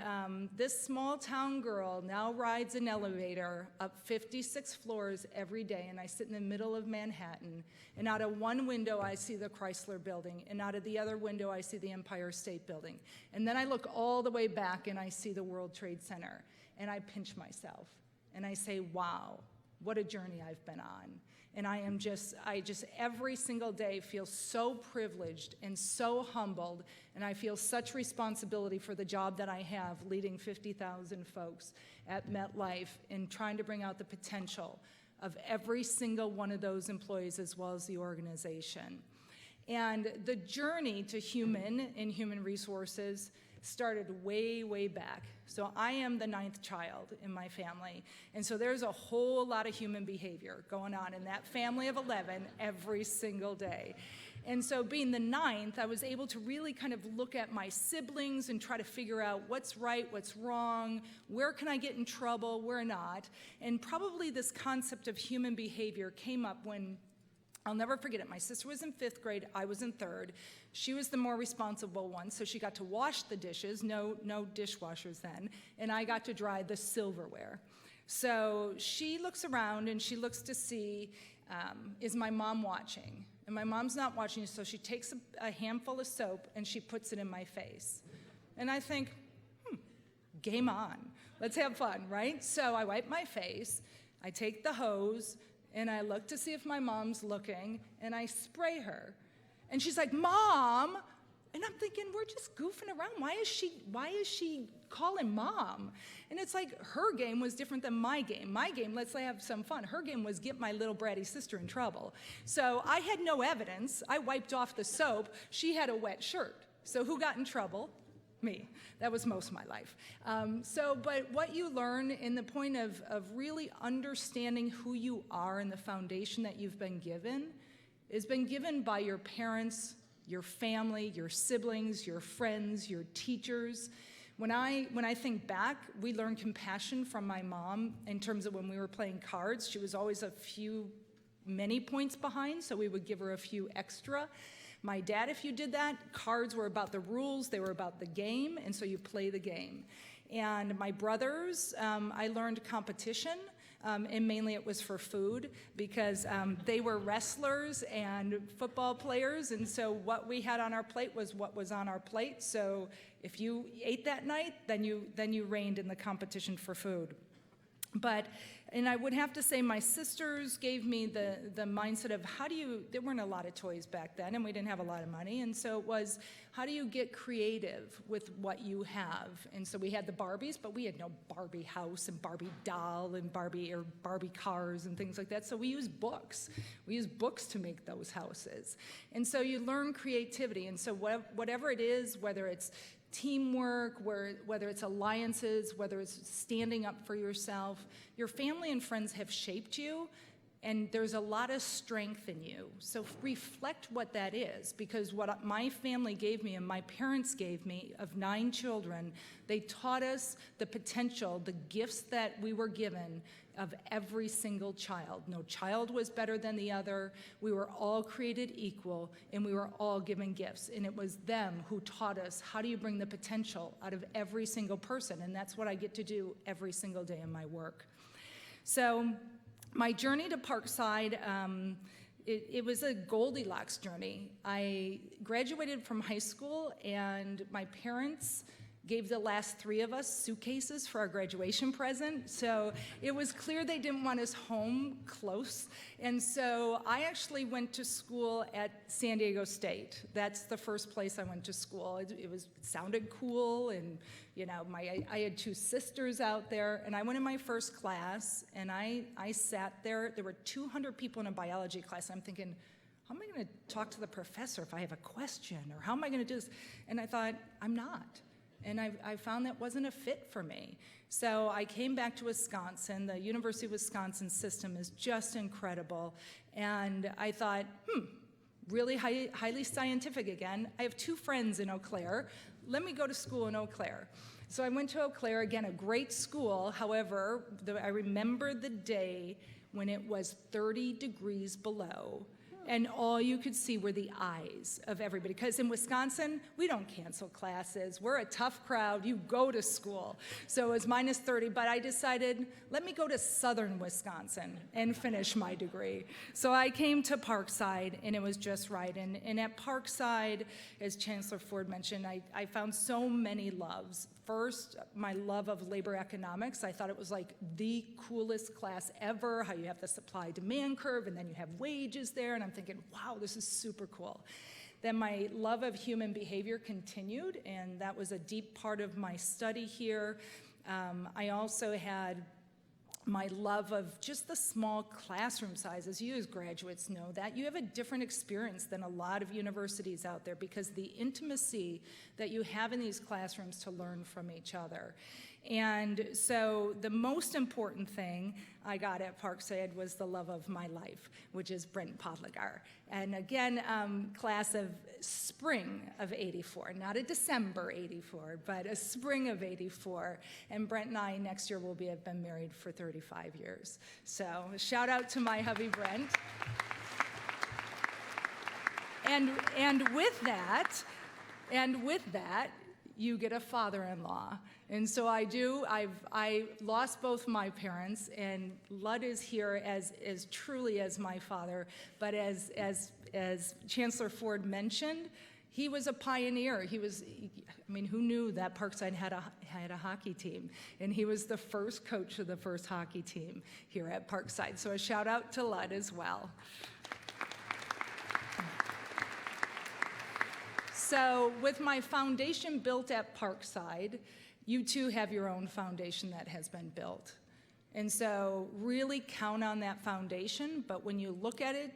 this small town girl now rides an elevator up 56 floors every day, and I sit in the middle of Manhattan, and out of one window I see the Chrysler Building, and out of the other window I see the Empire State Building. And then I look all the way back and I see the World Trade Center, and I pinch myself, and I say, wow, what a journey I've been on. And I just every single day feel so privileged and so humbled, and I feel such responsibility for the job that I have leading 50,000 folks at MetLife and trying to bring out the potential of every single one of those employees as well as the organization. And the journey to human and human resources started way, way back. So I am the 9th child in my family, and so there's a whole lot of human behavior going on in that family of 11 every single day. And so being the 9th, I was able to really kind of look at my siblings and try to figure out what's right, what's wrong, where can I get in trouble, where not. And probably this concept of human behavior came up when, I'll never forget it, my sister was in 5th grade, I was in 3rd. She was the more responsible one, so she got to wash the dishes, no dishwashers then, and I got to dry the silverware. So she looks around and she looks to see, is my mom watching? And my mom's not watching, so she takes a handful of soap and she puts it in my face. And I think, game on, let's have fun, right? So I wipe my face, I take the hose, and I look to see if my mom's looking, and I spray her. And she's like, Mom! And I'm thinking, we're just goofing around. Why is she calling Mom? And it's like, her game was different than my game. My game, let's have some fun. Her game was get my little bratty sister in trouble. So I had no evidence. I wiped off the soap. She had a wet shirt. So who got in trouble? Me. That was most of my life. But what you learn in the point of really understanding who you are and the foundation that you've been given has been given by your parents, your family, your siblings, your friends, your teachers. When I think back, we learned compassion from my mom in terms of when we were playing cards. She was always many points behind, so we would give her a few extra. My dad, if you did that, cards were about the rules, they were about the game, and so you play the game. And my brothers, I learned competition, and mainly it was for food, because they were wrestlers and football players, and so what we had on our plate was what was on our plate. So if you ate that night, then you reigned in the competition for food. And I would have to say my sisters gave me the mindset of there weren't a lot of toys back then, and we didn't have a lot of money, and so it was, how do you get creative with what you have? And so we had the Barbies, but we had no Barbie house and Barbie doll and Barbie cars and things like that, so we used books. We used books to make those houses. And so you learn creativity, and so whatever it is, whether it's teamwork, whether it's alliances, whether it's standing up for yourself, your family and friends have shaped you, and there's a lot of strength in you. So reflect what that is, because what my family gave me and my parents gave me of 9 children, they taught us the potential, the gifts that we were given of every single child. No child was better than the other. We were all created equal, and we were all given gifts. And it was them who taught us, how do you bring the potential out of every single person? And that's what I get to do every single day in my work. So my journey to Parkside, it was a Goldilocks journey. I graduated from high school, and my parents gave the last 3 of us suitcases for our graduation present. So it was clear they didn't want us home close. And so I actually went to school at San Diego State. That's the first place I went to school. It sounded cool, and I had 2 sisters out there, and I went in my first class, and I sat there. There were 200 people in a biology class. I'm thinking, how am I gonna talk to the professor if I have a question, or how am I gonna do this? And I thought, I'm not. And I found that wasn't a fit for me. So I came back to Wisconsin. The University of Wisconsin system is just incredible. And I thought, really highly scientific again. I have 2 friends in Eau Claire. Let me go to school in Eau Claire. So I went to Eau Claire, again, a great school. However, I remember the day when it was 30 degrees below, and all you could see were the eyes of everybody. Because in Wisconsin, we don't cancel classes. We're a tough crowd. You go to school. So it was minus 30, but I decided, let me go to southern Wisconsin and finish my degree. So I came to Parkside, and it was just right. And at Parkside, as Chancellor Ford mentioned, I found so many loves. First, my love of labor economics. I thought it was like the coolest class ever, how you have the supply-demand curve, and then you have wages there, and I'm thinking, wow, this is super cool. Then my love of human behavior continued, and that was a deep part of my study here. I also had my love of just the small classroom sizes. You as graduates know that. You have a different experience than a lot of universities out there, because the intimacy that you have in these classrooms to learn from each other. And so the most important thing I got at Parkside was the love of my life, which is Brent Podlegar. And again, class of spring of '84, not a December '84, but a spring of '84. And Brent and I next year will have been married for 35 years. So shout out to my hubby, Brent. And with that, you get a father-in-law. And so I do. I lost both my parents, and Lud is here as truly as my father. But as Chancellor Ford mentioned, he was a pioneer. Who knew that Parkside had a hockey team? And he was the first coach of the first hockey team here at Parkside. So a shout out to Lud as well. So with my foundation built at Parkside, you too have your own foundation that has been built. And so really count on that foundation, but when you look at it,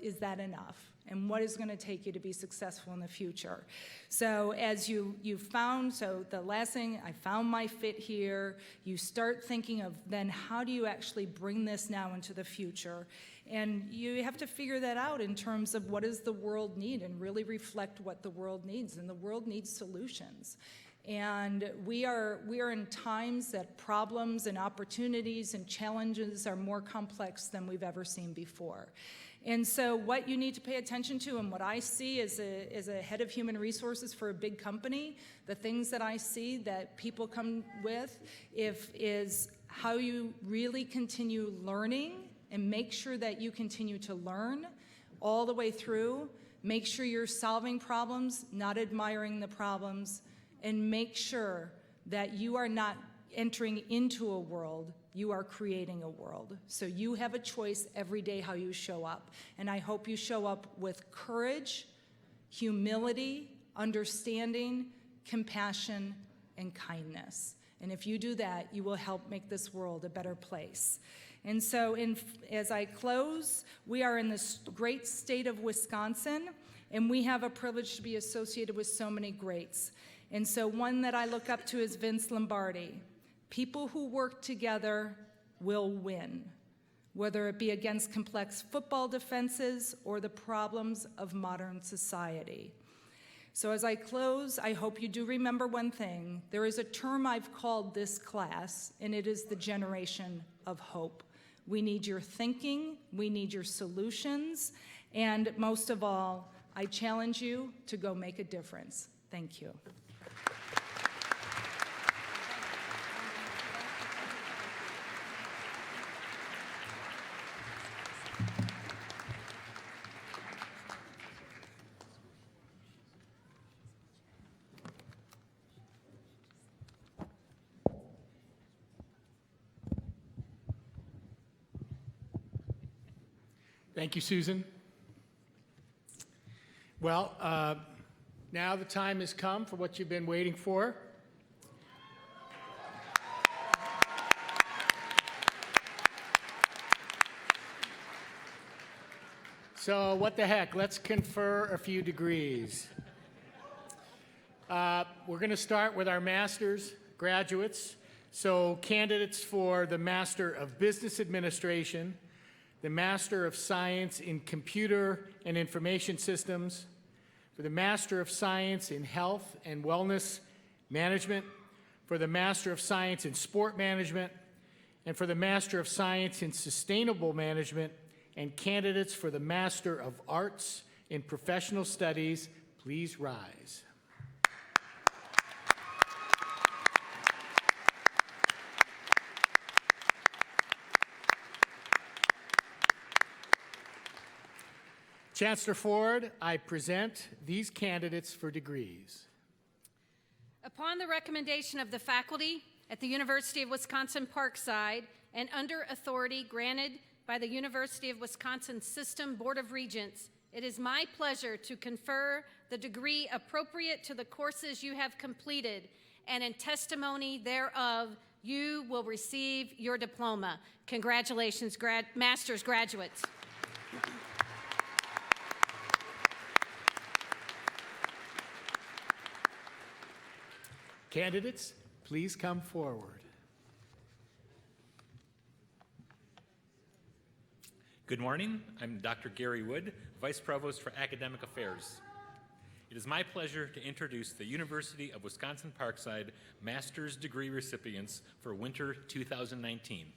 is that enough? And what is going to take you to be successful in the future? So as you found, so the last thing, I found my fit here. You start thinking of then how do you actually bring this now into the future? And you have to figure that out in terms of what does the world need, and really reflect what the world needs. And the world needs solutions. And we are in times that problems and opportunities and challenges are more complex than we've ever seen before. And so what you need to pay attention to, and what I see as a head of human resources for a big company, the things that I see that people come with is how you really continue learning and make sure that you continue to learn all the way through. Make sure you're solving problems, not admiring the problems, and make sure that you are not entering into a world, you are creating a world. So you have a choice every day how you show up. And I hope you show up with courage, humility, understanding, compassion, and kindness. And if you do that, you will help make this world a better place. And so as I close, we are in this great state of Wisconsin, and we have a privilege to be associated with so many greats. And so one that I look up to is Vince Lombardi. People who work together will win, whether it be against complex football defenses or the problems of modern society. So as I close, I hope you do remember one thing. There is a term I've called this class, and it is the generation of hope. We need your thinking, we need your solutions, and most of all, I challenge you to go make a difference. Thank you. Thank you, Susan. Well, now the time has come for what you've been waiting for. So what the heck, let's confer a few degrees. We're going to start with our master's graduates. So candidates for the Master of Business Administration, the Master of Science in Computer and Information Systems, for the Master of Science in Health and Wellness Management, for the Master of Science in Sport Management, and for the Master of Science in Sustainable Management, and candidates for the Master of Arts in Professional Studies, please rise. Chancellor Ford, I present these candidates for degrees. Upon the recommendation of the faculty at the University of Wisconsin-Parkside and under authority granted by the University of Wisconsin System Board of Regents, it is my pleasure to confer the degree appropriate to the courses you have completed, and in testimony thereof, you will receive your diploma. Congratulations, master's graduates. Candidates, please come forward. Good morning. I'm Dr. Gary Wood, Vice Provost for Academic Affairs. It is my pleasure to introduce the University of Wisconsin-Parkside Master's Degree recipients for winter 2019.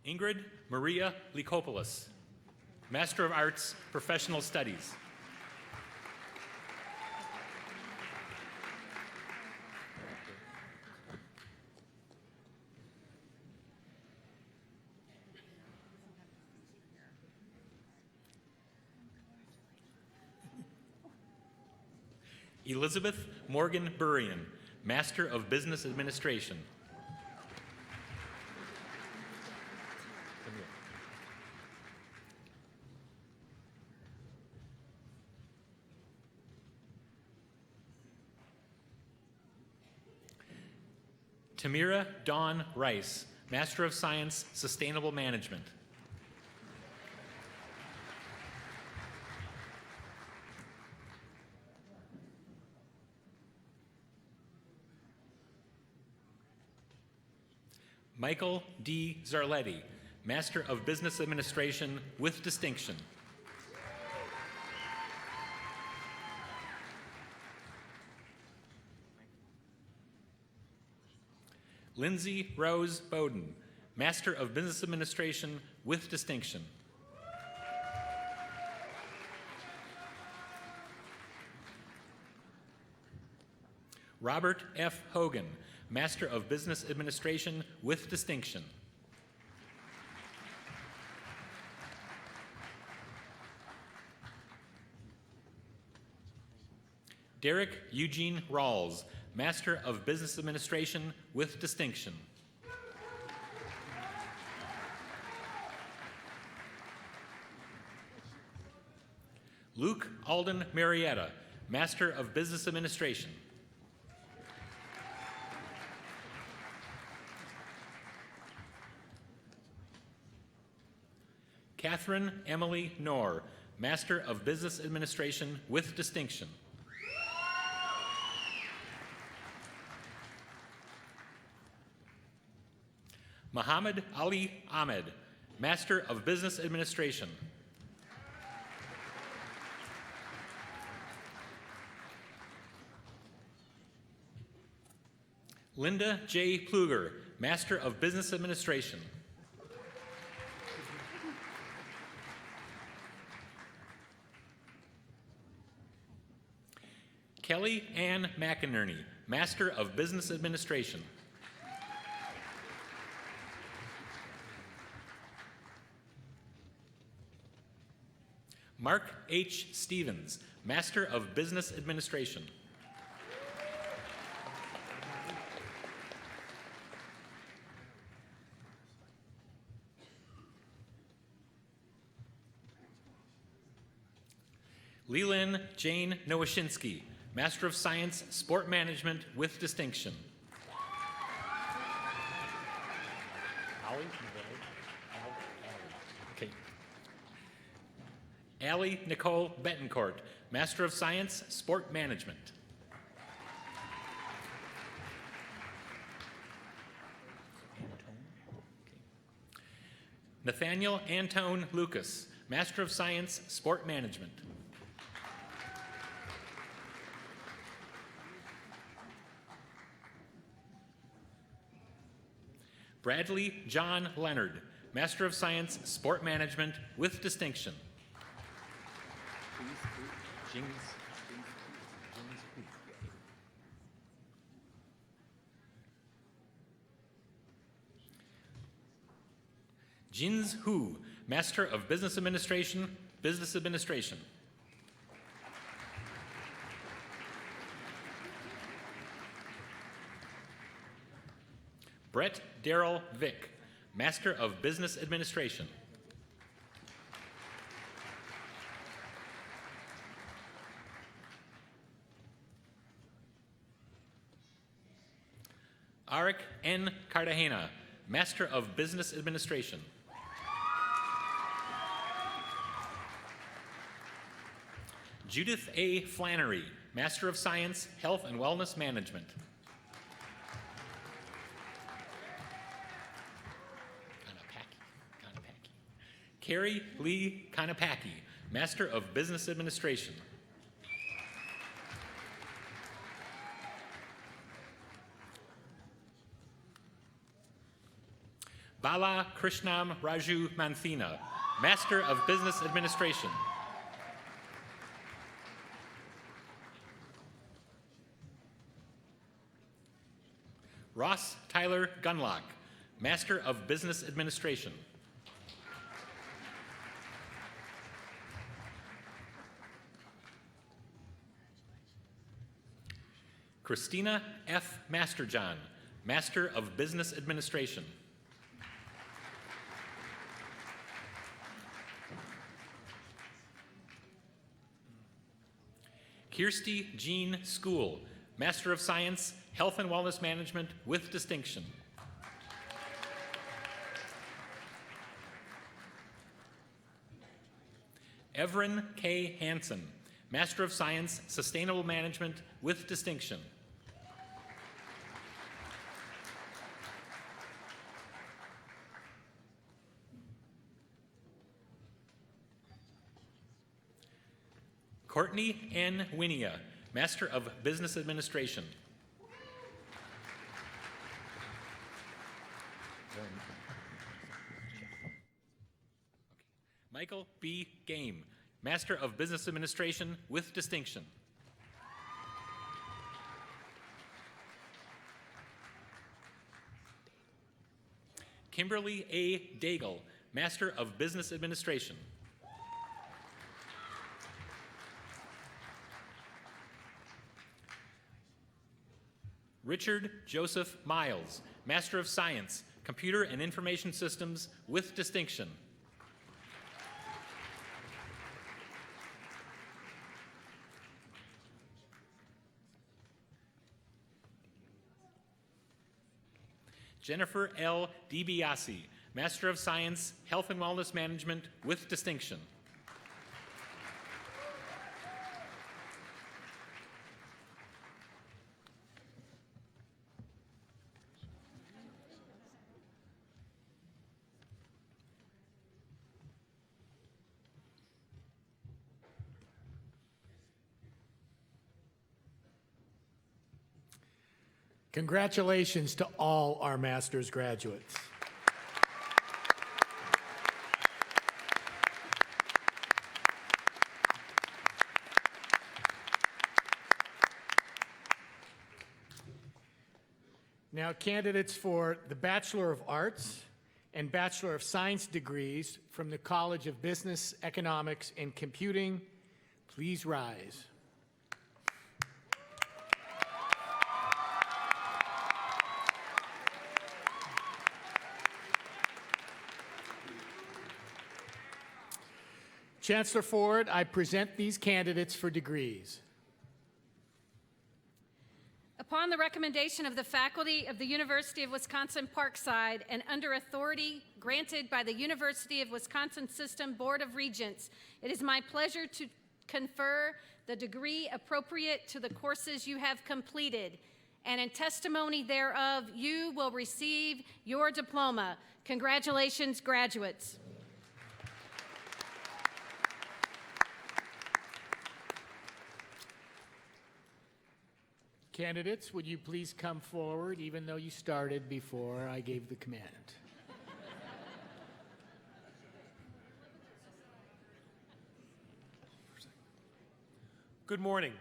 Ingrid Maria Likopoulos, Master of Arts, Professional Studies. Elizabeth Morgan Burian, Master of Business Administration. Tamira Dawn Rice, Master of Science, Sustainable Management. Michael D. Zarletti, Master of Business Administration with distinction. Lindsay Rose Bowden, Master of Business Administration with distinction. Robert F. Hogan, Master of Business Administration with distinction. Derek Eugene Rawls, Master of Business Administration with distinction. Luke Alden Marietta, Master of Business Administration. Catherine Emily Knorr, Master of Business Administration with distinction. Muhammad Ali Ahmed, Master of Business Administration. Linda J. Pluger, Master of Business Administration. Kelly Ann McInerney, Master of Business Administration. Mark H. Stevens, Master of Business Administration. Leland Jane Nowoshinsky, Master of Science, Sport Management with distinction. Okay. Allie Nicole Betancourt, Master of Science, Sport Management. Nathaniel Antone Lucas, Master of Science, Sport Management. Bradley John Leonard, Master of Science, Sport Management with distinction. Jins Hu, Master of Business Administration, Business Administration. Brett Darrell Vick, Master of Business Administration. Arik N. Cartagena, Master of Business Administration. Judith A. Flannery, Master of Science, Health and Wellness Management. Carrie Lee Kanapaki, Master of Business Administration. Bala Krishnam Raju Manthina, Master of Business Administration. Ross Tyler Gunlock, Master of Business Administration. Christina F. Masterjohn, Master of Business Administration. Kirsty Jean School, Master of Science, Health and Wellness Management with distinction. Everin K. Hansen, Master of Science, Sustainable Management with distinction. Courtney N. Winia, Master of Business Administration. Michael B. Game, Master of Business Administration with distinction. Kimberly A. Daigle, Master of Business Administration. Richard Joseph Miles, Master of Science, Computer and Information Systems with distinction. Jennifer L. DiBiase, Master of Science, Health and Wellness Management with distinction. Congratulations to all our master's graduates. Now, candidates for the Bachelor of Arts and Bachelor of Science degrees from the College of Business, Economics, and Computing, please rise. Chancellor Ford, I present these candidates for degrees. Upon the recommendation of the faculty of the University of Wisconsin-Parkside and under authority granted by the University of Wisconsin System Board of Regents, it is my pleasure to confer the degree appropriate to the courses you have completed, and in testimony thereof, you will receive your diploma. Congratulations, graduates. Candidates, would you please come forward, even though you started before I gave the command? Good morning.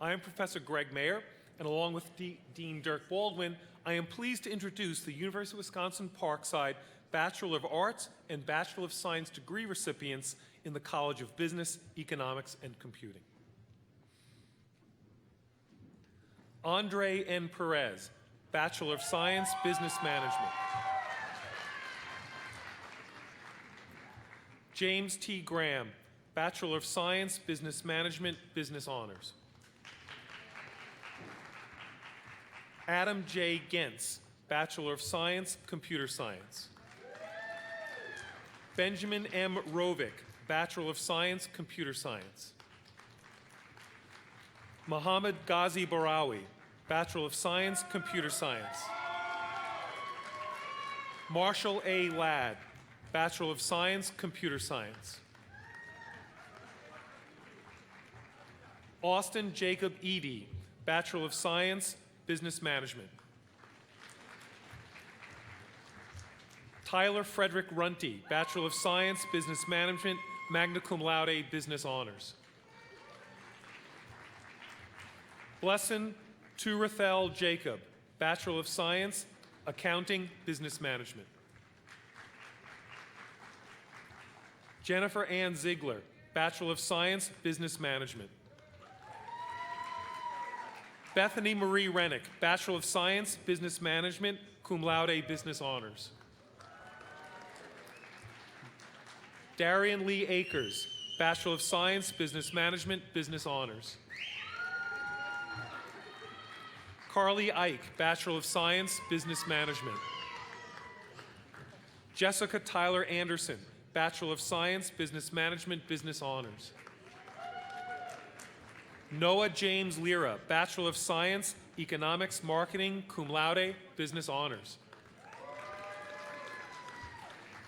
I am Professor Greg Mayer, and along with Dean Dirk Baldwin, I am pleased to introduce the University of Wisconsin-Parkside Bachelor of Arts and Bachelor of Science degree recipients in the College of Business, Economics, and Computing. Andre N. Perez, Bachelor of Science, Business Management. James T. Graham, Bachelor of Science, Business Management, Business Honors. Adam J. Gentz, Bachelor of Science, Computer Science. Benjamin M. Rovick, Bachelor of Science, Computer Science. Mohammed Ghazi Barawi, Bachelor of Science, Computer Science. Marshall A. Ladd, Bachelor of Science, Computer Science. Austin Jacob Eady, Bachelor of Science, Business Management. Tyler Frederick Runty, Bachelor of Science, Business Management, magna cum laude, Business Honors. Blesson Turathel Jacob, Bachelor of Science, Accounting, Business Management. Jennifer Ann Ziegler, Bachelor of Science, Business Management. Bethany Marie Rennick, Bachelor of Science, Business Management, cum laude, Business Honors. Darian Lee Akers, Bachelor of Science, Business Management, Business Honors. Carly Ike, Bachelor of Science, Business Management. Jessica Tyler Anderson, Bachelor of Science, Business Management, Business Honors. Noah James Lira, Bachelor of Science, Economics, Marketing, cum laude, Business Honors.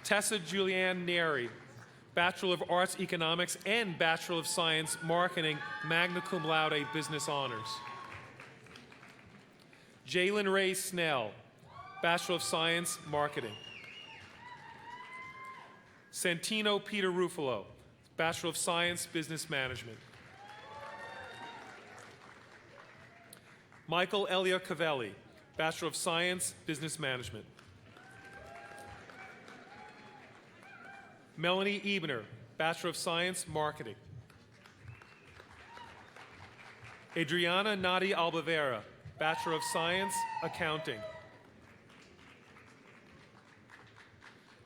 Tessa Julianne Neri, Bachelor of Arts, Economics, and Bachelor of Science, Marketing, magna cum laude, Business Honors. Jalen Ray Snell, Bachelor of Science, Marketing. Santino Peter Ruffalo, Bachelor of Science, Business Management. Michael Elia Cavelli, Bachelor of Science, Business Management. Melanie Ebener, Bachelor of Science, Marketing. Adriana Nadi Albavera, Bachelor of Science, Accounting.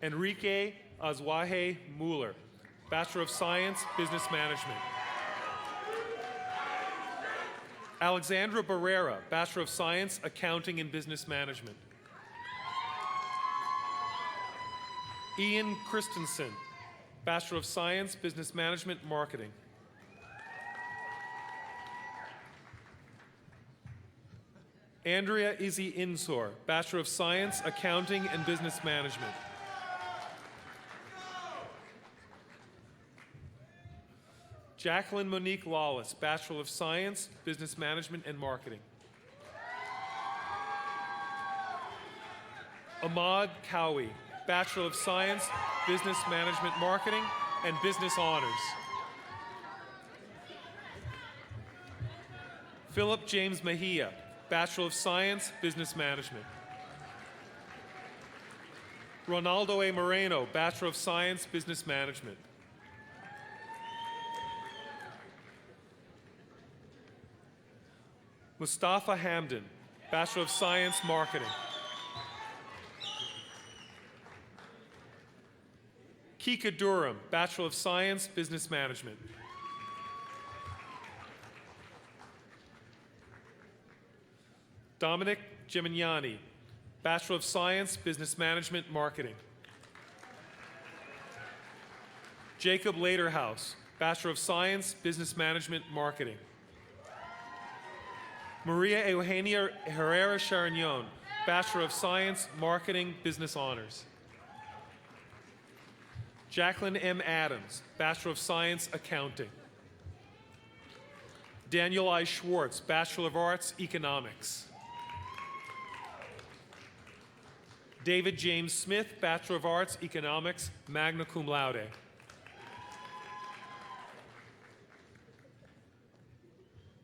Enrique Azwahe Mueller, Bachelor of Science, Business Management. Alexandra Barrera, Bachelor of Science, Accounting and Business Management. Ian Christensen, Bachelor of Science, Business Management, Marketing. Andrea Izzy Insor, Bachelor of Science, Accounting and Business Management. Jacqueline Monique Lawless, Bachelor of Science, Business Management and Marketing. Ahmad Cowie, Bachelor of Science, Business Management, Marketing, and Business Honors. Philip James Mejia, Bachelor of Science, Business Management. Ronaldo A. Moreno, Bachelor of Science, Business Management. Mustafa Hamdan, Bachelor of Science, Marketing. Kika Durham, Bachelor of Science, Business Management. Dominic Gimignani, Bachelor of Science, Business Management, Marketing. Jacob Laterhouse, Bachelor of Science, Business Management, Marketing. Maria Eugenia Herrera Charañón, Bachelor of Science, Marketing, Business Honors. Jacqueline M. Adams, Bachelor of Science, Accounting. Daniel I. Schwartz, Bachelor of Arts, Economics. David James Smith, Bachelor of Arts, Economics, magna cum laude.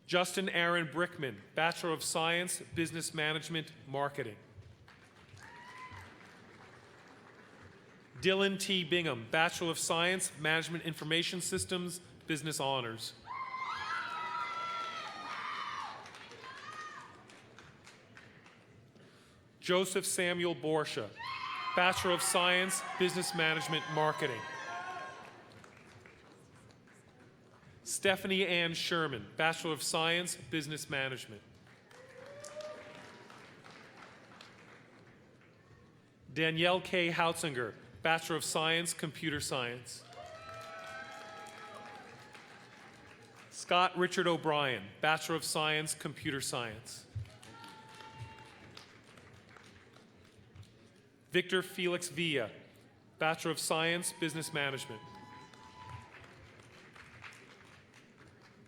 Justin Aaron Brickman, Bachelor of Science, Business Management, Marketing. Dylan T. Bingham, Bachelor of Science, Management Information Systems, Business Honors. Joseph Samuel Borsha, Bachelor of Science, Business Management, Marketing. Stephanie Ann Sherman, Bachelor of Science, Business Management. Danielle K. Hautzinger, Bachelor of Science, Computer Science. Scott Richard O'Brien, Bachelor of Science, Computer Science. Victor Felix Villa, Bachelor of Science, Business Management.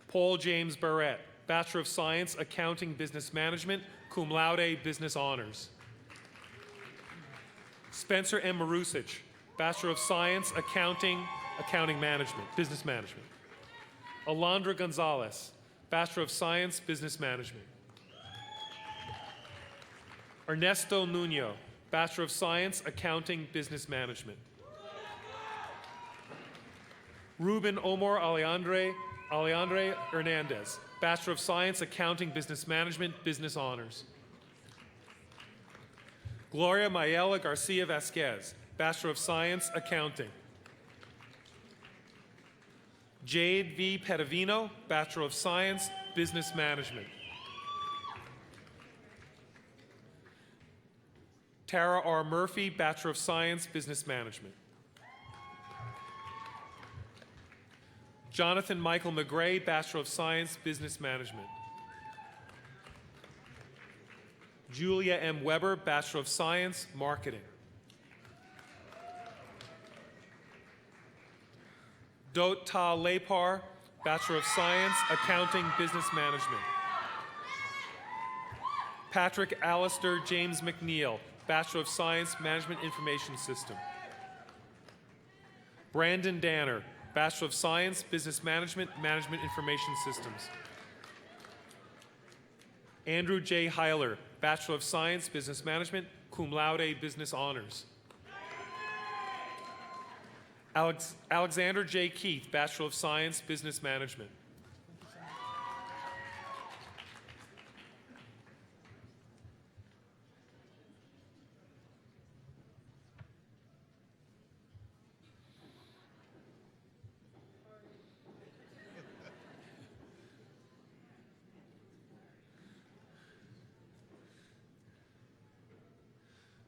Paul James Barrett, Bachelor of Science, Accounting, Business Management, cum laude, Business Honors. Spencer M. Marusic, Bachelor of Science, Accounting, Accounting Management, Business Management. Alondra Gonzalez, Bachelor of Science, Business Management. Ernesto Nuno, Bachelor of Science, Accounting, Business Management. Ruben Omar Alejandre Hernandez, Bachelor of Science, Accounting, Business Management, Business Honors. Gloria Mayela Garcia Vasquez, Bachelor of Science, Accounting. Jade V. Pedavino, Bachelor of Science, Business Management. Tara R. Murphy, Bachelor of Science, Business Management. Jonathan Michael McGray, Bachelor of Science, Business Management. Julia M. Weber, Bachelor of Science, Marketing. Dot Ta Lepar, Bachelor of Science, Accounting, Business Management. Patrick Alistair James McNeil, Bachelor of Science, Management Information System. Brandon Danner, Bachelor of Science, Business Management, Management Information Systems. Andrew J. Heiler, Bachelor of Science, Business Management, cum laude, Business Honors. Alexander J. Keith, Bachelor of Science, Business Management.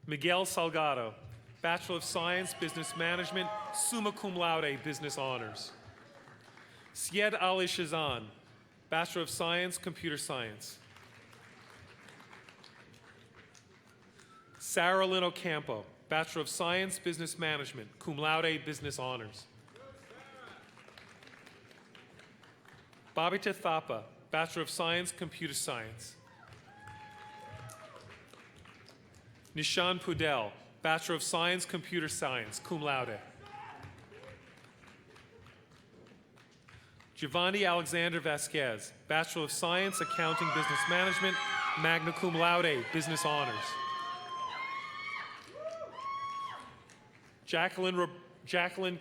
Miguel Salgado, Bachelor of Science, Business Management, summa cum laude, Business Honors. Syed Ali Shazan, Bachelor of Science, Computer Science. Sarah Lynn Ocampo, Bachelor of Science, Business Management, cum laude, Business Honors. Babita Thapa, Bachelor of Science, Computer Science. Nishan Pudel, Bachelor of Science, Computer Science, cum laude. Giovanni Alexander Vasquez, Bachelor of Science, Accounting, Business Management, magna cum laude, Business Honors. Jacqueline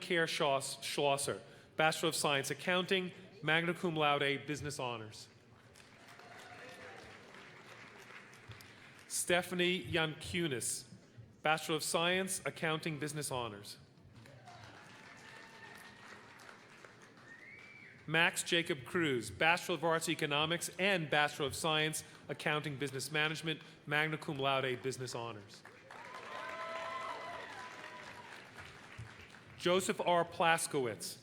Kerr Schlosser, Bachelor of Science, Accounting, magna cum laude, Business Honors. Stephanie Yankunis, Bachelor of Science, Accounting, Business Honors. Max Jacob Cruz, Bachelor of Arts, Economics, and Bachelor of Science, Accounting, Business Management, magna cum laude, Business Honors. Joseph R. Plaskowitz,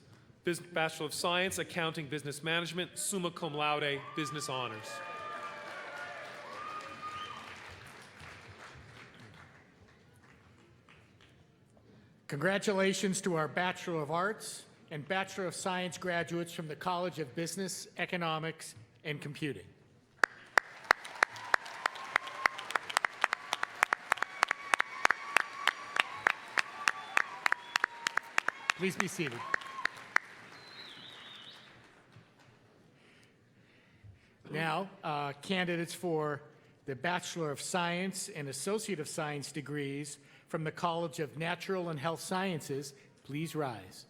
Bachelor of Science, Accounting, Business Management, summa cum laude, Business Honors. Congratulations to our Bachelor of Arts and Bachelor of Science graduates from the College of Business, Economics, and Computing. Please be seated. Now, candidates for the Bachelor of Science and Associate of Science degrees from the College of Natural and Health Sciences, please rise.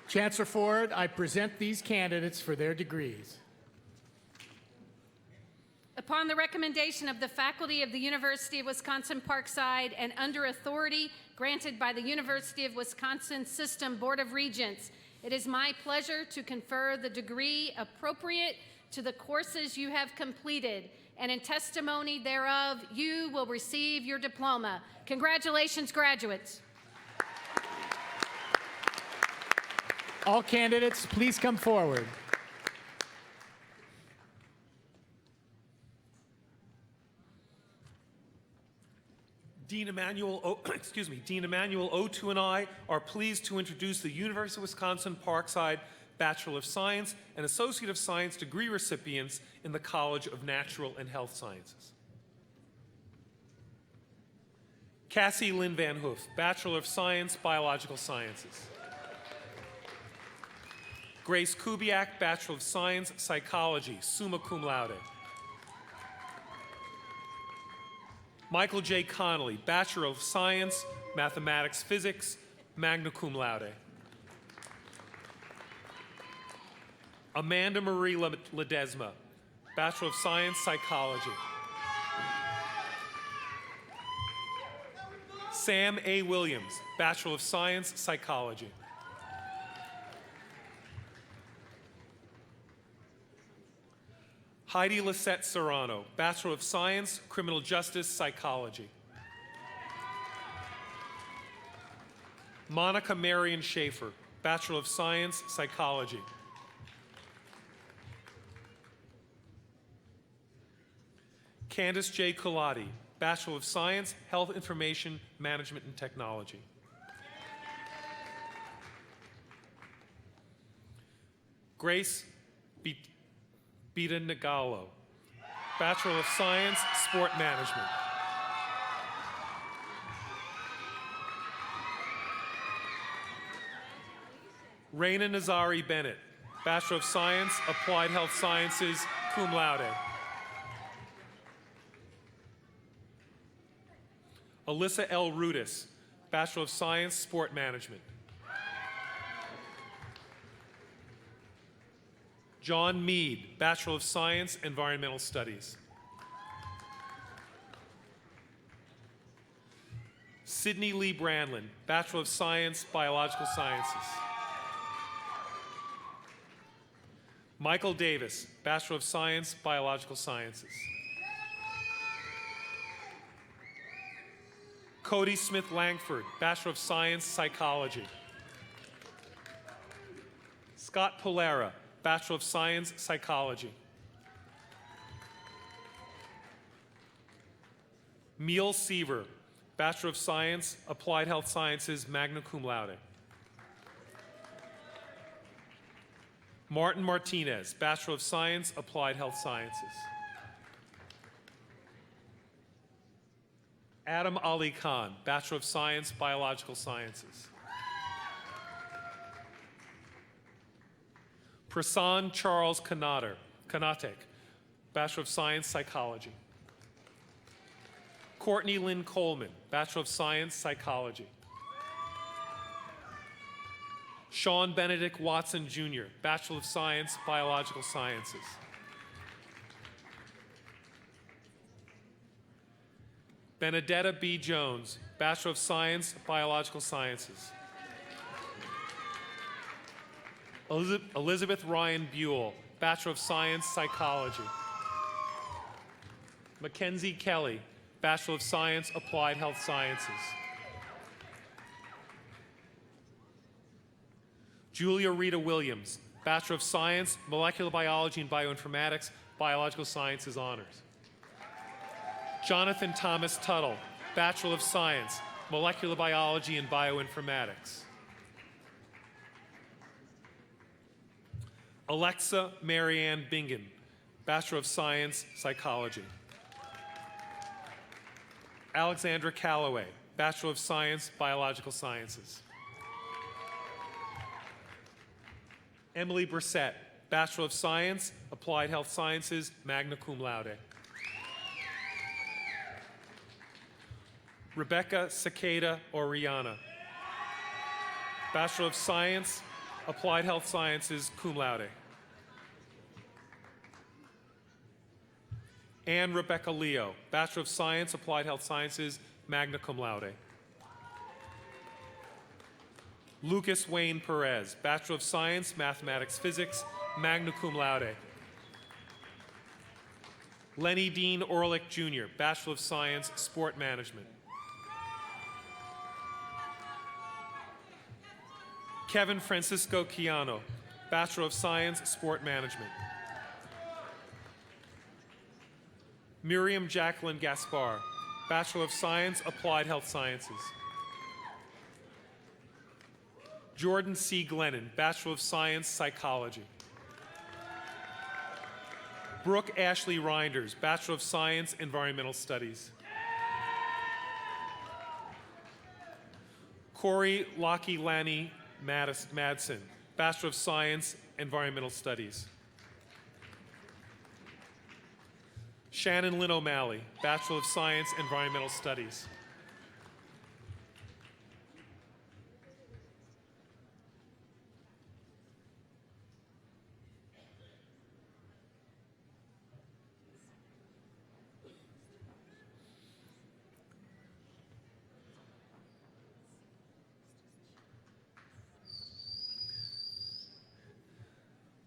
Chancellor Ford, I present these candidates for their degrees. Upon the recommendation of the faculty of the University of Wisconsin-Parkside and under authority granted by the University of Wisconsin System Board of Regents, it is my pleasure to confer the degree appropriate to the courses you have completed, and in testimony thereof, you will receive your diploma. Congratulations, graduates. All candidates, please come forward. Dean Emanuel Otu and I are pleased to introduce the University of Wisconsin-Parkside Bachelor of Science and Associate of Science degree recipients in the College of Natural and Health Sciences. Cassie Lynn Van Hoof, Bachelor of Science, Biological Sciences. Grace Kubiak, Bachelor of Science, Psychology, summa cum laude. Michael J. Connolly, Bachelor of Science, Mathematics, Physics, magna cum laude. Amanda Marie Ledesma, Bachelor of Science, Psychology. Sam A. Williams, Bachelor of Science, Psychology. Heidi Lisette Serrano, Bachelor of Science, Criminal Justice, Psychology. Monica Marion Schaefer, Bachelor of Science, Psychology. Candace J. Culati, Bachelor of Science, Health Information Management and Technology. Beta Nagalo, Bachelor of Science, Sport Management. Raina Nazari Bennett, Bachelor of Science, Applied Health Sciences, cum laude. Alyssa L. Rudis, Bachelor of Science, Sport Management. John Mead, Bachelor of Science, Environmental Studies. Sydney Lee Brandlin, Bachelor of Science, Biological Sciences. Michael Davis, Bachelor of Science, Biological Sciences. Cody Smith Langford, Bachelor of Science, Psychology. Scott Polera, Bachelor of Science, Psychology. Meal Seaver, Bachelor of Science, Applied Health Sciences, magna cum laude. Martin Martinez, Bachelor of Science, Applied Health Sciences. Adam Ali Khan, Bachelor of Science, Biological Sciences. Prasanth Charles Kanatek, Bachelor of Science, Psychology. Courtney Lynn Coleman, Bachelor of Science, Psychology. Sean Benedict Watson, Jr., Bachelor of Science, Biological Sciences. Benedetta B. Jones, Bachelor of Science, Biological Sciences. Elizabeth Ryan Buell, Bachelor of Science, Psychology. Mackenzie Kelly, Bachelor of Science, Applied Health Sciences. Julia Rita Williams, Bachelor of Science, Molecular Biology and Bioinformatics, Biological Sciences Honors. Jonathan Thomas Tuttle, Bachelor of Science, Molecular Biology and Bioinformatics. Alexa Marianne Bingen, Bachelor of Science, Psychology. Alexandra Calloway, Bachelor of Science, Biological Sciences. Emily Brissett, Bachelor of Science, Applied Health Sciences, magna cum laude. Rebecca Sakeda Oriana, Bachelor of Science, Applied Health Sciences, cum laude. Anne Rebecca Leo, Bachelor of Science, Applied Health Sciences, magna cum laude. Lucas Wayne Perez, Bachelor of Science, Mathematics, Physics, magna cum laude. Lenny Dean Orlick, Jr., Bachelor of Science, Sport Management. Kevin Francisco Chiano, Bachelor of Science, Sport Management. Miriam Jacqueline Gaspar, Bachelor of Science, Applied Health Sciences. Jordan C. Glennon, Bachelor of Science, Psychology. Brooke Ashley Reinders, Bachelor of Science, Environmental Studies. Corey Lockey Lanny Madsen, Bachelor of Science, Environmental Studies. Shannon Lynn O'Malley, Bachelor of Science, Environmental Studies.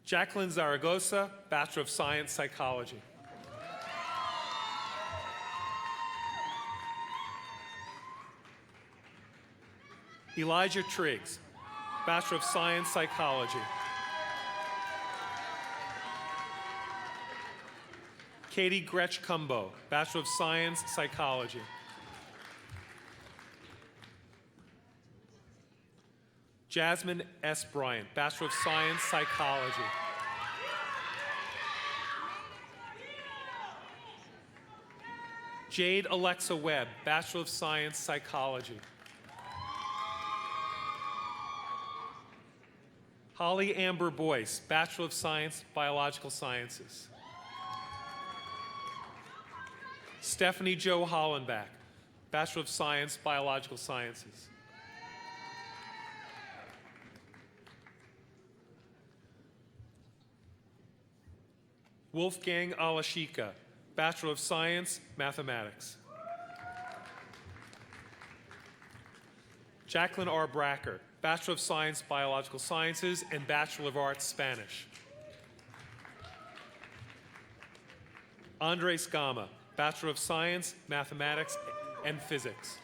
Jacqueline Zaragoza, Bachelor of Science, Psychology. Elijah Triggs, Bachelor of Science, Psychology. Katie Gretsch Cumbo, Bachelor of Science, Psychology. Jasmine S. Bryant, Bachelor of Science, Psychology. Jade Alexa Webb, Bachelor of Science, Psychology. Holly Amber Boyce, Bachelor of Science, Biological Sciences. Stephanie Jo Hollenbach, Bachelor of Science, Biological Sciences. Wolfgang Alashika, Bachelor of Science, Mathematics. Jacqueline R. Bracker, Bachelor of Science, Biological Sciences, and Bachelor of Arts, Spanish. Andres Gama, Bachelor of Science, Mathematics, and Physics.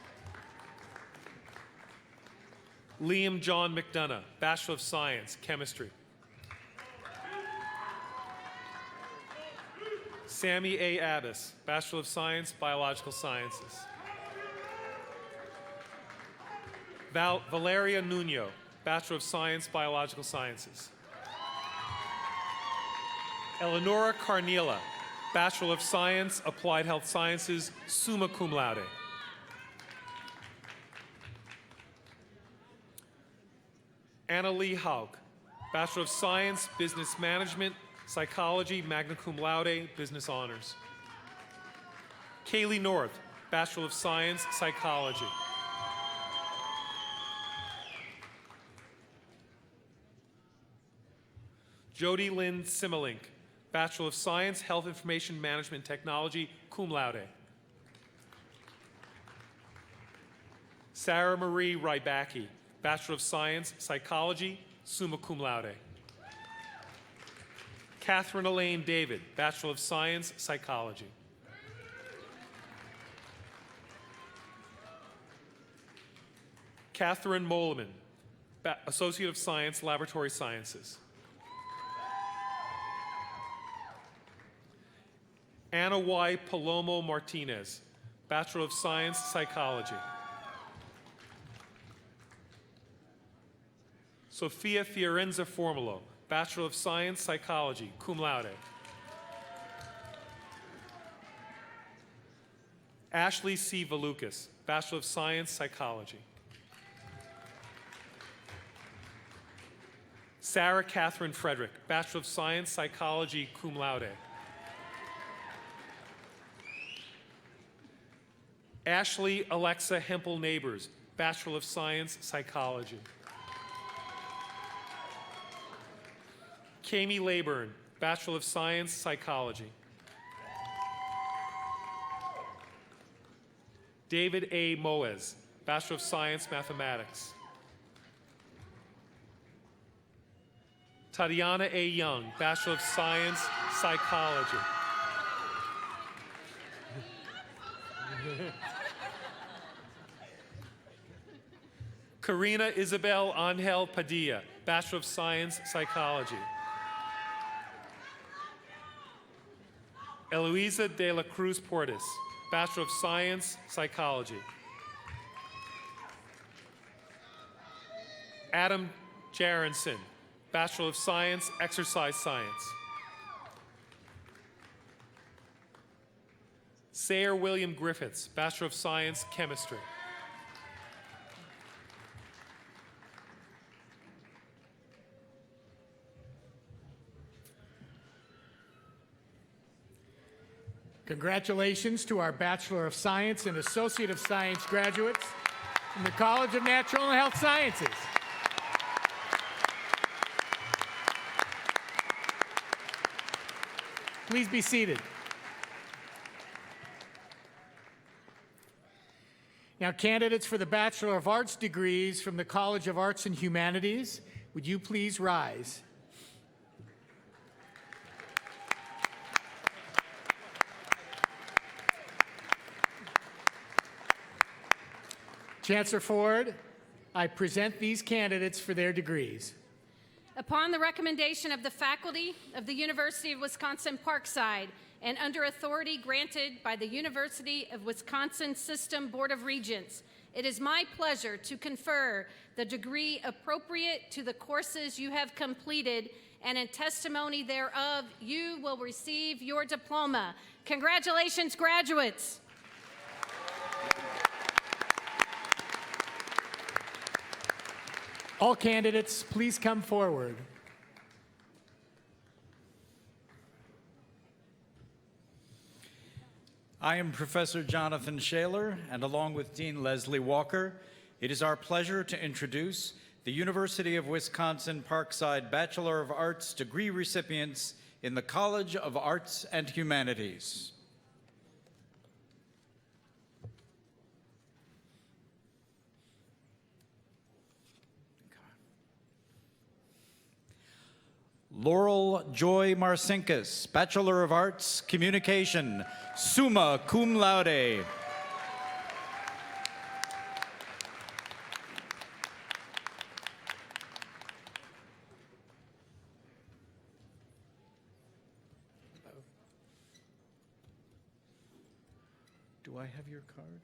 Liam John McDonough, Bachelor of Science, Chemistry. Sammy A. Abbas, Bachelor of Science, Biological Sciences. Valeria Nuno, Bachelor of Science, Biological Sciences. Eleonora Carnila, Bachelor of Science, Applied Health Sciences, summa cum laude. Anna Lee Hauk, Bachelor of Science, Business Management, Psychology, magna cum laude, Business Honors. Kaylee North, Bachelor of Science, Psychology. Jody Lynn Simmelink, Bachelor of Science, Health Information Management Technology, cum laude. Sarah Marie Rybacki, Bachelor of Science, Psychology, summa cum laude. Catherine Elaine David, Bachelor of Science, Psychology. Catherine Moleman, Associate of Science, Laboratory Sciences. Anna Y. Palomo Martinez, Bachelor of Science, Psychology. Sophia Fiorenza Formulo, Bachelor of Science, Psychology, cum laude. Ashley C. Valukas, Bachelor of Science, Psychology. Sarah Catherine Frederick, Bachelor of Science, Psychology, cum laude. Ashley Alexa Hempel Neighbors, Bachelor of Science, Psychology. Kami Layburn, Bachelor of Science, Psychology. David A. Moez, Bachelor of Science, Mathematics. Tatiana A. Young, Bachelor of Science, Psychology. Karina Isabel Angel Padilla, Bachelor of Science, Psychology. Eloisa de la Cruz Portis, Bachelor of Science, Psychology. Adam Jarenson, Bachelor of Science, Exercise Science. Sayer William Griffiths, Bachelor of Science, Chemistry. Congratulations to our Bachelor of Science and Associate of Science graduates from the College of Natural and Health Sciences. Please be seated. Now, candidates for the Bachelor of Arts degrees from the College of Arts and Humanities, would you please rise? Chancellor Ford, I present these candidates for their degrees. Upon the recommendation of the faculty of the University of Wisconsin-Parkside and under authority granted by the University of Wisconsin System Board of Regents, it is my pleasure to confer the degree appropriate to the courses you have completed, and in testimony thereof, you will receive your diploma. Congratulations, graduates. All candidates, please come forward. I am Professor Jonathan Shaler, and along with Dean Leslie Walker, it is our pleasure to introduce the University of Wisconsin-Parkside Bachelor of Arts degree recipients in the College of Arts and Humanities. Laurel Joy Marcinkus, Bachelor of Arts, Communication, summa cum laude. Do I have your card?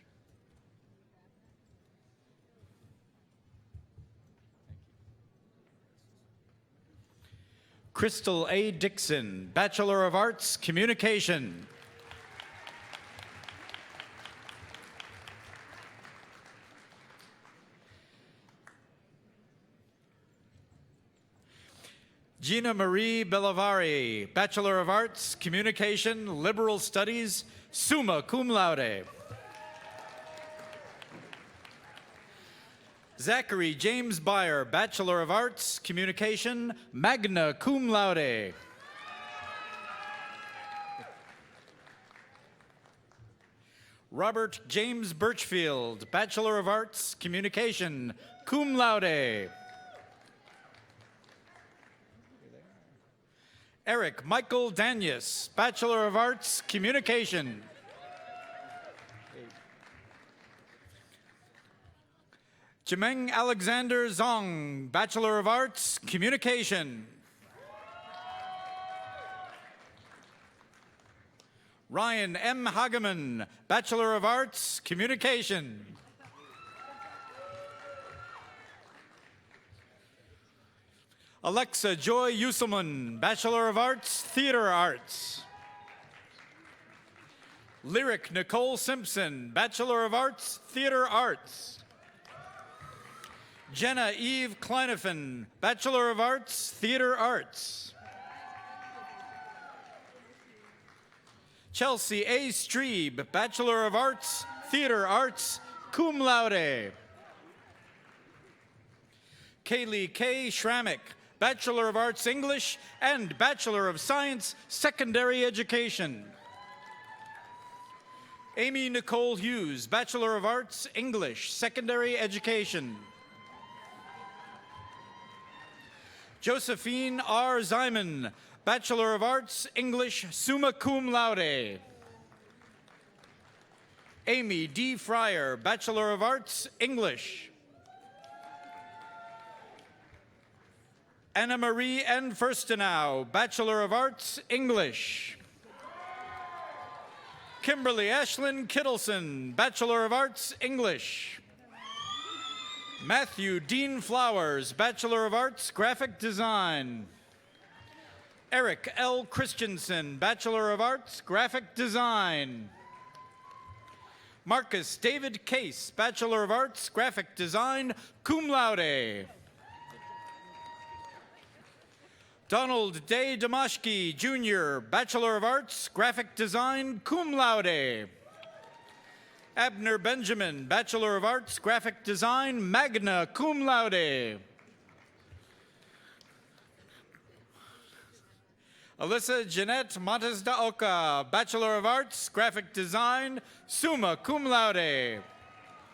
Crystal A. Dixon, Bachelor of Arts, Communication. Gina Marie Bellavari, Bachelor of Arts, Communication, Liberal Studies, summa cum laude. Zachary James Byer, Bachelor of Arts, Communication, magna cum laude. Robert James Birchfield, Bachelor of Arts, Communication, cum laude. Eric Michael Danius, Bachelor of Arts, Communication. Jimeng Alexander Zong, Bachelor of Arts, Communication. Ryan M. Hageman, Bachelor of Arts, Communication. Alexa Joy Yuselman, Bachelor of Arts, Theater Arts. Lyric Nicole Simpson, Bachelor of Arts, Theater Arts. Jenna Eve Kleinefen, Bachelor of Arts, Theater Arts. Chelsea A. Streeb, Bachelor of Arts, Theater Arts, cum laude. Kaylee K. Schrammick, Bachelor of Arts, English, and Bachelor of Science, Secondary Education. Amy Nicole Hughes, Bachelor of Arts, English, Secondary Education. Josephine R. Zyman, Bachelor of Arts, English, summa cum laude. Amy D. Fryer, Bachelor of Arts, English. Anna Marie N. Furstenau, Bachelor of Arts, English. Kimberly Ashlyn Kittleson, Bachelor of Arts, English. Matthew Dean Flowers, Bachelor of Arts, Graphic Design. Eric L. Christensen, Bachelor of Arts, Graphic Design. Marcus David Case, Bachelor of Arts, Graphic Design, cum laude. Donald Day Damashki, Jr., Bachelor of Arts, Graphic Design, cum laude. Abner Benjamin, Bachelor of Arts, Graphic Design, magna cum laude. Alyssa Jeanette Montes da Oca, Bachelor of Arts, Graphic Design, summa cum laude.